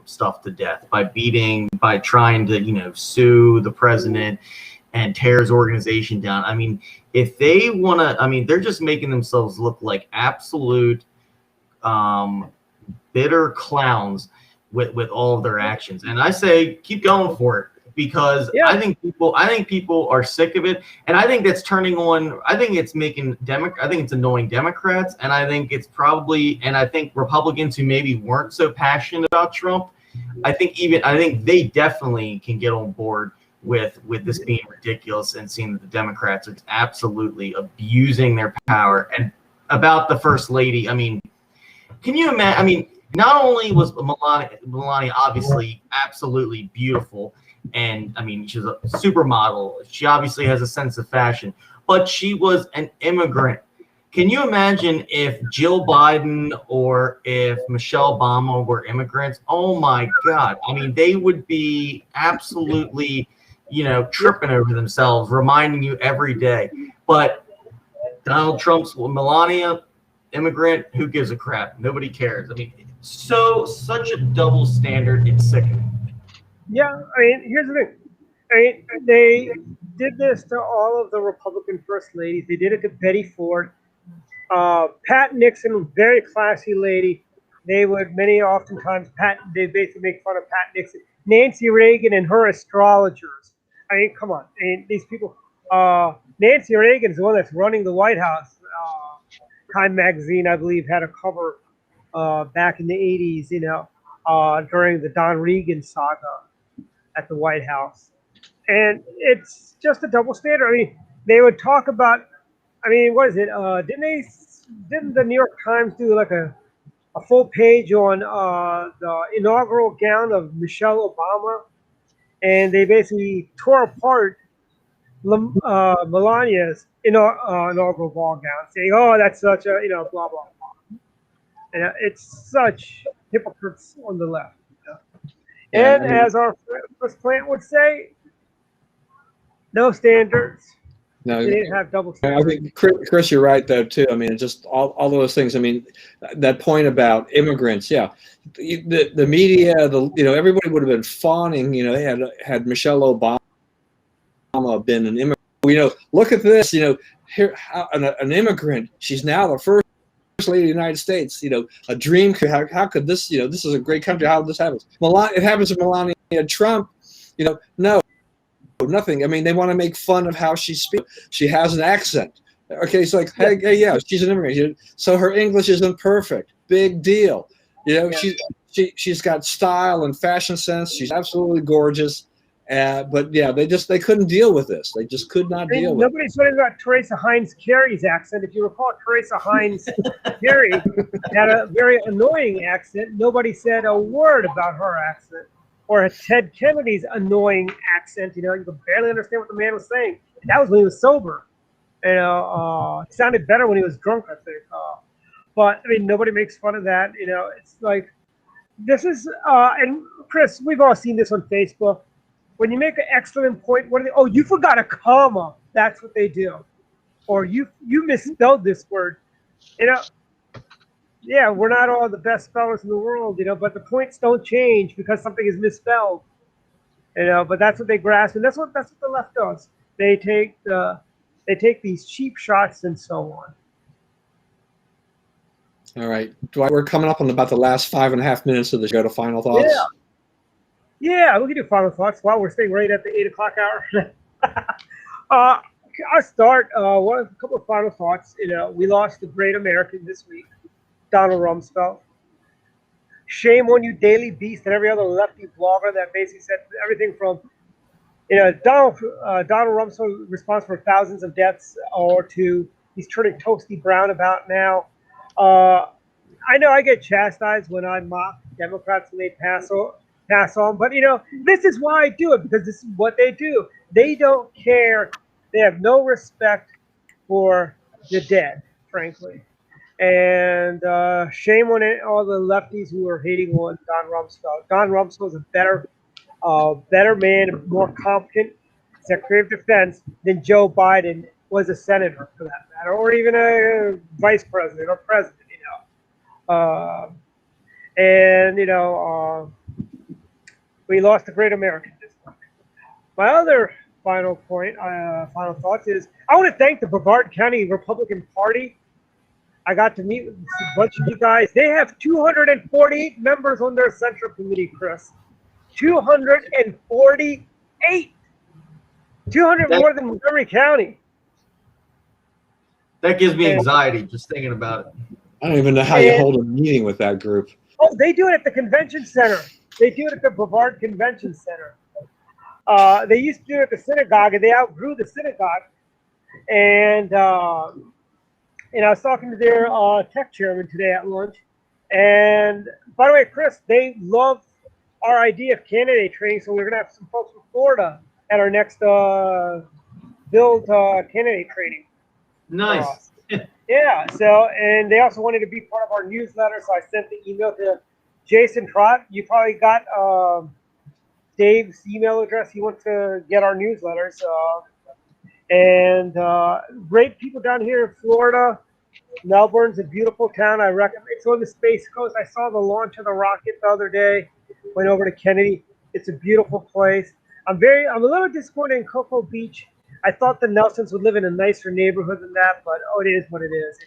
stuff to death, by trying to, sue the president and tear his organization down. I mean, if they want to, I mean, they're just making themselves look like absolute bitter clowns with all of their actions. And I say keep going for it, because I think people are sick of it, and I think that's turning on. I think it's annoying Democrats, and I think I think Republicans who maybe weren't so passionate about Trump, I think they definitely can get on board with this being ridiculous, and seeing that the Democrats are absolutely abusing their power. And about the first lady, I mean, can you imagine? I mean, not only was Melania obviously absolutely beautiful, and I mean, she's a supermodel. She obviously has a sense of fashion, but she was an immigrant. Can you imagine if Jill Biden or if Michelle Obama were immigrants? Oh my God. I mean, they would be absolutely, tripping over themselves, reminding you every day. But Donald Trump's Melania, immigrant, who gives a crap? Nobody cares. I mean, such a double standard. It's sickening. Yeah, I mean, here's the thing. I mean, they did this to all of the Republican first ladies. They did it to Betty Ford. Pat Nixon, very classy lady. They basically make fun of Pat Nixon. Nancy Reagan and her astrologers. I mean, come on. I mean, these people. Nancy Reagan is the one that's running the White House. Time magazine, I believe, had a cover back in the 80s, during the Don Regan saga at the White House. And it's just a double standard. I mean, they would talk about, I mean, what is it? Didn't the New York Times do like a full page on the inaugural gown of Michelle Obama? And they basically tore apart Melania's inaugural ball gown, saying, "Oh, that's such a blah blah blah," and it's such hypocrites on the left. And as our first plant would say, no standards. No, They didn't have double I standards. think Chris, you're right though too. I mean, just all those things. I mean, that point about immigrants. Yeah, the media, everybody would have been fawning. They had Michelle Obama been an immigrant. Look at this. Here an immigrant. She's now the first lady of the United States. A dream. How could this? This is a great country. How did this happen? It happens to Melania Trump. No. Nothing. I mean, they want to make fun of how she speaks. She has an accent. Okay, it's like, hey, yeah, she's an immigrant. So her English isn't perfect. Big deal. She's got style and fashion sense. She's absolutely gorgeous. But yeah, they couldn't deal with this. They just could not deal with it. Nobody's talking about Teresa Heinz Kerry's accent. If you recall, Teresa Heinz Kerry had a very annoying accent. Nobody said a word about her accent. Or Ted Kennedy's annoying accent. You could barely understand what the man was saying. And that was when he was sober. It sounded better when he was drunk, I think. But I mean, nobody makes fun of that. It's like, this is, and Chris, we've all seen this on Facebook. When you make an excellent point, what do they? Oh, you forgot a comma. That's what they do. Or you misspelled this word. Yeah, we're not all the best spellers in the world, but the points don't change because something is misspelled. But that's what they grasp, and that's what the left does. They take these cheap shots and so on. All right, Dwight, we're coming up on about the last 5.5 minutes of the show. To final thoughts. Yeah, we can do final thoughts while we're staying right at the 8 o'clock hour. I'll start. A couple of final thoughts. We lost the great American this week, Donald Rumsfeld. Shame on you, Daily Beast, and every other lefty blogger that basically said everything from, Donald Rumsfeld responsible for thousands of deaths, or to he's turning toasty brown about now. I know I get chastised when I mock Democrats when they pass on, but this is why I do it, because this is what they do. They don't care. They have no respect for the dead, frankly. And shame on all the lefties who are hating on Don Rumsfeld. Don Rumsfeld is a better man, more competent Secretary of Defense than Joe Biden was a senator, for that matter, or even a vice president or president. We lost a great American this time. My other final thoughts is I want to thank the Brevard County Republican Party. I got to meet with a bunch of you guys. They have 248 members on their central committee, Chris. 248. 200 more than Montgomery County. That gives me anxiety just thinking about it. I don't even know how you hold a meeting with that group. Oh, they do it at the convention center. They do it at the Brevard Convention Center. They used to do it at the synagogue, and they outgrew the synagogue. And I was talking to their tech chairman today at lunch. And by the way, Chris, they love our idea of candidate training, so we're going to have some folks from Florida at our next build candidate training. Nice. Yeah, so, and they also wanted to be part of our newsletter, so I sent the email to Jason Trott. You probably got Dave's email address. He wants to get our newsletters. And great people down here in Florida. Melbourne's a beautiful town. I recommend. It's on the Space Coast. I saw the launch of the rocket the other day. Went over to Kennedy. It's a beautiful place. I'm a little disappointed in Cocoa Beach. I thought the Nelsons would live in a nicer neighborhood than that, but it is what it is,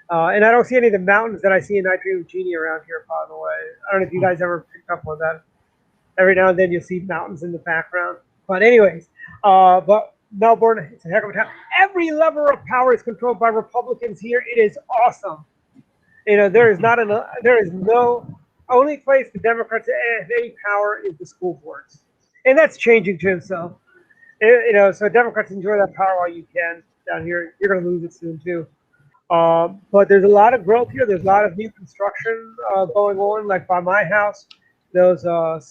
And I don't see any of the mountains that I see in Nigeria Virginia around here, by the way. I don't know if you guys ever picked up on that. Every now and then you'll see mountains in the background. But anyways, but Melbourne, it's a heck of a town. Every lever of power is controlled by Republicans here. It is awesome. There is no only place the Democrats have any power is the school boards, and that's changing too. So, so Democrats enjoy that power while you can down here. You're going to lose it soon too. But there's a lot of growth here. There's a lot of new construction going on. Like by my house, there's a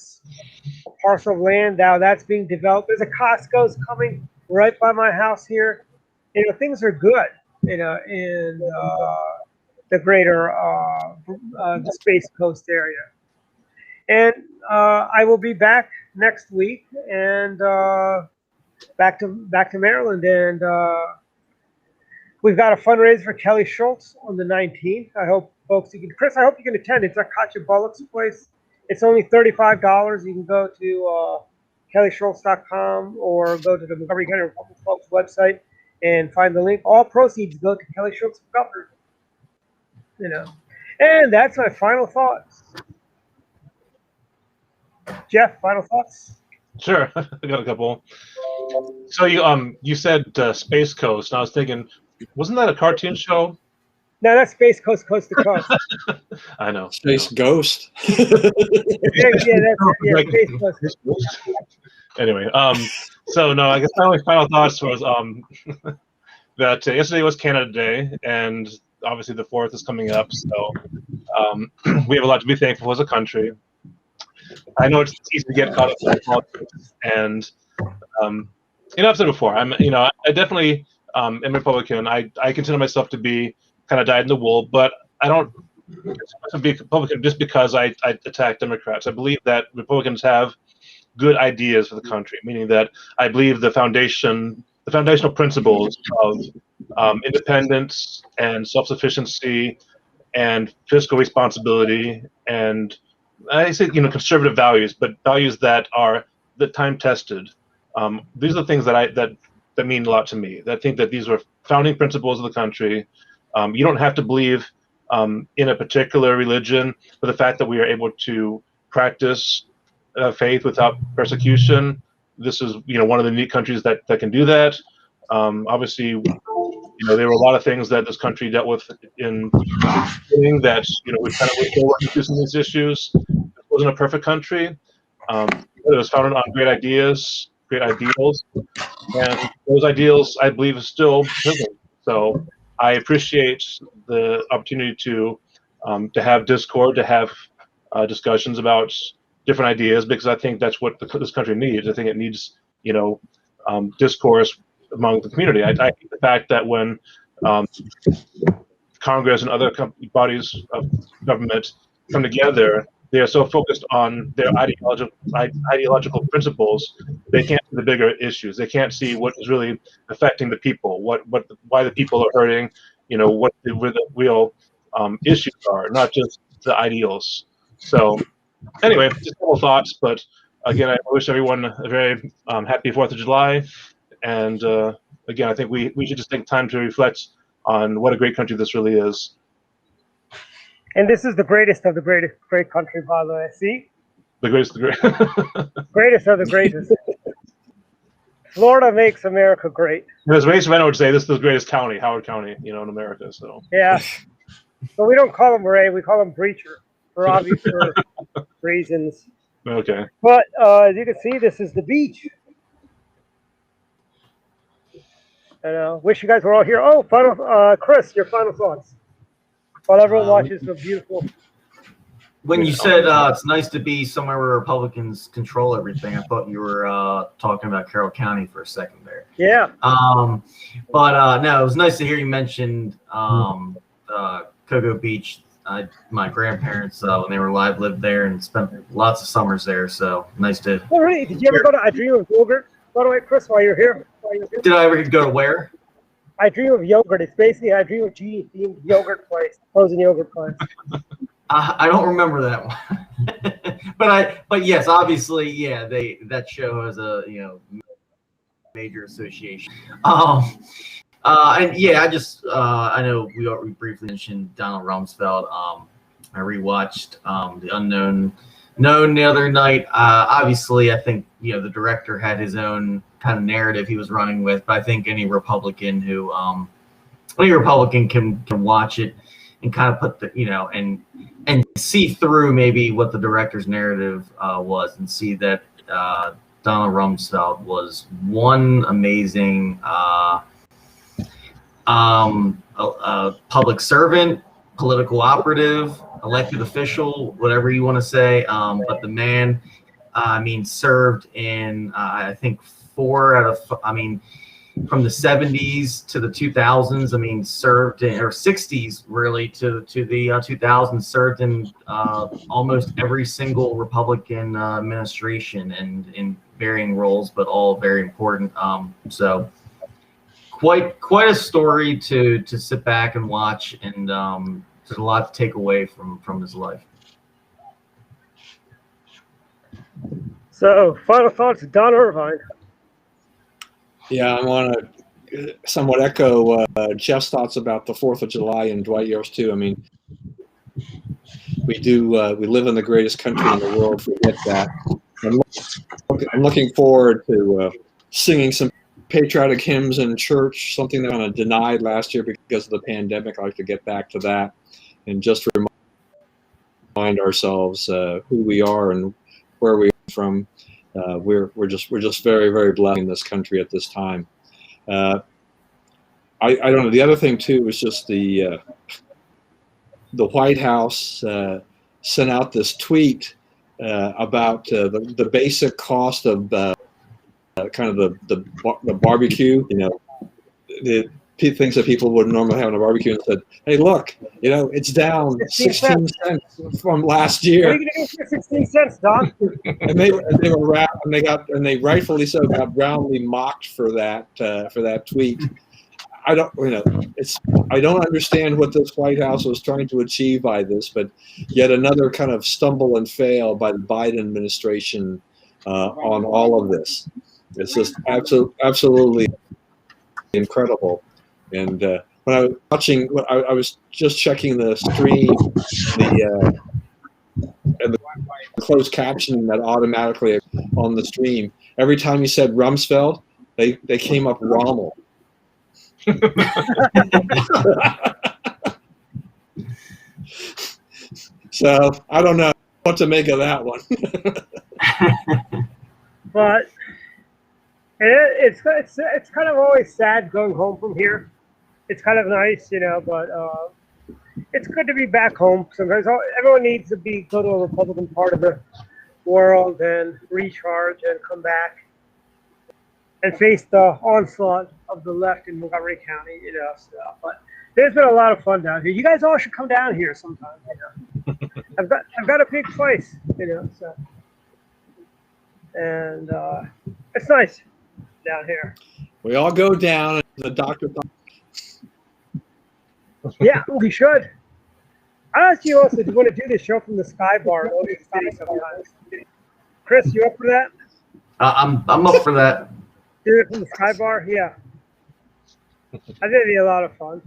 parcel of land now that's being developed. There's a Costco's coming right by my house here. Things are good. In the greater the Space Coast area. And I will be back next week and back to Maryland. And we've got a fundraiser for Kelly Schultz on the 19th. I hope folks Chris, I hope you can attend. It's at Katja Bullock's place. It's only $35. You can go to kellyschultz.com or go to the Montgomery County Republican Club's website and find the link. All proceeds go to Kelly Schultz for governor. And that's my final thoughts. Jeff, final thoughts? Sure, I got a couple. So you said Space Coast, and I was thinking, wasn't that a cartoon show? No, that's Space Coast, Coast to Coast. I know. Space Ghost. Space Coast. Anyway, so no, I guess my only final thoughts was that yesterday was Canada Day, and obviously the 4th is coming up, so we have a lot to be thankful for as a country. I know it's easy to get caught up in politics, and I've said before, I definitely am Republican. I consider myself to be kind of dyed in the wool, but I don't to be Republican just because I attack Democrats. I believe that Republicans have good ideas for the country, meaning that I believe the foundational principles of independence and self-sufficiency and fiscal responsibility, and I say conservative values, but values that are time-tested. These are the things that mean a lot to me. I think that these are founding principles of the country. You don't have to believe in a particular religion, but the fact that we are able to practice faith without persecution. This is one of the unique countries that can do that. Obviously, there were a lot of things that this country dealt with in that we kind of looked forward to some of these issues. It wasn't a perfect country. It was founded on great ideas, great ideals, and those ideals I believe is still present. So I appreciate the opportunity to have discord, to have discussions about different ideas, because I think that's what this country needs. I think it needs, discourse among the community. I think the fact that when Congress and other bodies of government come together, they are so focused on their ideological principles, they can't see the bigger issues. They can't see what is really affecting the people, why the people are hurting, what the real issues are, not just the ideals. So anyway, just a couple thoughts, but again, I wish everyone a very happy 4th of July. And again, I think we should just take time to reflect on what a great country this really is. And this is the greatest of the great country, by the way. See? The greatest of the great. Greatest of the greatest. Florida makes America great. As Ray Savannah would say, this is the greatest county, Howard County, in America. So yeah. But we don't call him Ray, we call him Breacher for obvious reasons. Okay. But as you can see, this is the beach. And wish you guys were all here. Oh, Chris, your final thoughts. While everyone watches the beautiful. When you said it's nice to be somewhere where Republicans control everything, I thought you were talking about Carroll County for a second there. Yeah. But no, it was nice to hear you mention Cocoa Beach. My grandparents, when they were alive, lived there and spent lots of summers there. So nice to. Oh, really? Did you ever go to I Dream of Yogurt? By the way, Chris, while you're here. Did I ever go to where? I Dream of Yogurt. It's basically I Dream of Genie themed yogurt place, frozen yogurt place. I don't remember that one, but yes, obviously, yeah, that show has a major association. And yeah, I know we briefly mentioned Donald Rumsfeld. I rewatched The Unknown Known the other night. Obviously, I think the director had his own kind of narrative he was running with, but I think any Republican can watch it and kind of put the and see through maybe what the director's narrative was, and see that Donald Rumsfeld was one amazing public servant, political operative, elected official, whatever you want to say. But the man, served in I think 4 out of from the 70s to the 2000s. Served in, or 60s really to the 2000s. Served in almost every single Republican administration and in varying roles, but all very important. So quite a story to sit back and watch, and there's a lot to take away from his life. So, final thoughts, Don Irvine. Yeah, I want to somewhat echo Jeff's thoughts about the 4th of July, and Dwight, yours too. We live in the greatest country in the world. Forget that. I'm looking forward to singing some patriotic hymns in church, something that I kind of denied last year because of the pandemic. I'd like to get back to that and just remind ourselves who we are and where we are from. We're just very, very blessed in this country at this time. I don't know. The other thing too was just the White House sent out this tweet about the basic cost of kind of the barbecue. The things that people would normally have on a barbecue, and said, "Hey, look, it's down 16 cents from last year." What are you going to do for 16 cents, Don? and they rightfully so got roundly mocked for that tweet. I don't understand what this White House was trying to achieve by this, but yet another kind of stumble and fail by the Biden administration on all of this. It's just absolutely incredible. And when I was watching, I was just checking the stream, and the closed caption that automatically on the stream. Every time you said Rumsfeld, they came up Rommel. So I don't know what to make of that one. But it's kind of always sad going home from here. it's kind of nice, but it's good to be back home. Sometimes everyone needs to go to a Republican part of the world and recharge and come back and face the onslaught of the left in Montgomery County, stuff. But there's been a lot of fun down here. You guys all should come down here sometime. I've got a big place, so, and it's nice down here. We all go down, and the doctor. Yeah, we should. I asked you also to want to do this show from the Sky Bar in Ocean City sometimes. Chris, you up for that? I'm up for that. Do it from the Sky Bar? Yeah. I think it'd be a lot of fun.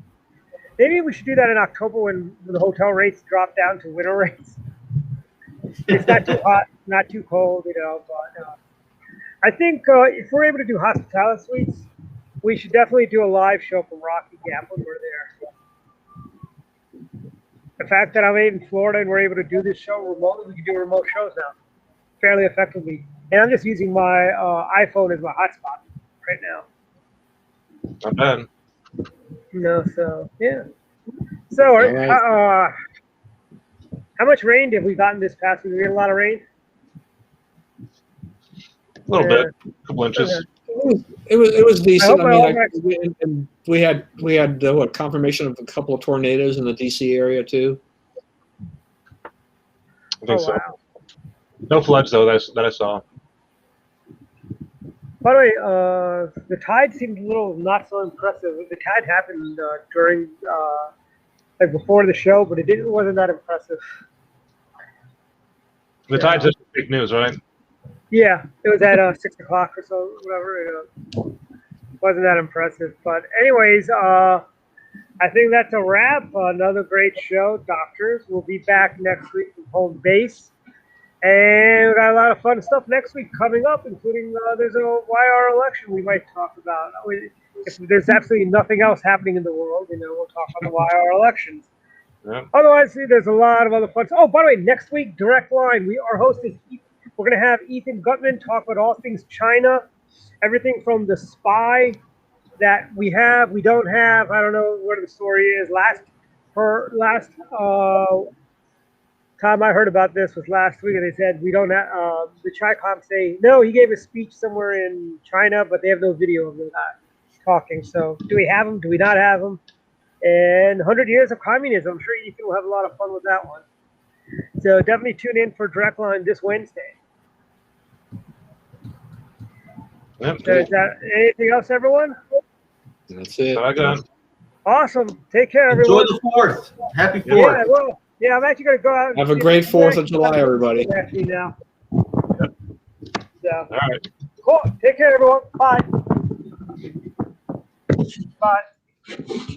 Maybe we should do that in October when the hotel rates drop down to winter rates. It's not too hot, not too cold, but I think if we're able to do hospitality suites, we should definitely do a live show from Rocky Gap when we're there. The fact that I'm in Florida and we're able to do this show remotely, we can do remote shows now fairly effectively. And I'm just using my iPhone as my hotspot right now. Not bad. So yeah. So, right. how much rain have we gotten this past week? We get a lot of rain. A little bit, a couple inches. It was decent. I we had what, confirmation of a couple of tornadoes in the DC area too. I think so. Wow. No floods though that I saw. By the way, the tide seemed a little not so impressive. The tide happened during, like before the show, but it wasn't that impressive. The tide's just big news, right? Yeah, it was at 6 o'clock or so, whatever. Wasn't that impressive. But anyways, I think that's a wrap. Another great show, Doctors. We'll be back next week from home base. And we got a lot of fun stuff next week coming up, including there's a YR election we might talk about. If there's absolutely nothing else happening in the world, we'll talk about the YR elections. Yeah. Otherwise, there's a lot of other fun stuff. Oh, by the way, next week, Direct Line, our host is we're going to have Ethan Gutman talk about all things China, everything from the spy that we don't have. I don't know what the story is. Last time I heard about this was last week, and they said we don't have. The Chi-Com say no. He gave a speech somewhere in China, but they have no video of the guy talking. So, do we have him? Do we not have him? And 100 years of communism. I'm sure Ethan will have a lot of fun with that one. So definitely tune in for Direct Line this Wednesday. Yep. So is that anything else, everyone? That's it. I got. Awesome. Take care, everyone. Enjoy the 4th. Happy 4th. Yeah, I will. Yeah, I'm actually going to go out. Have a great 4th of July, everybody. Actually, now. So, All right. cool. Take care, everyone. Bye. Bye.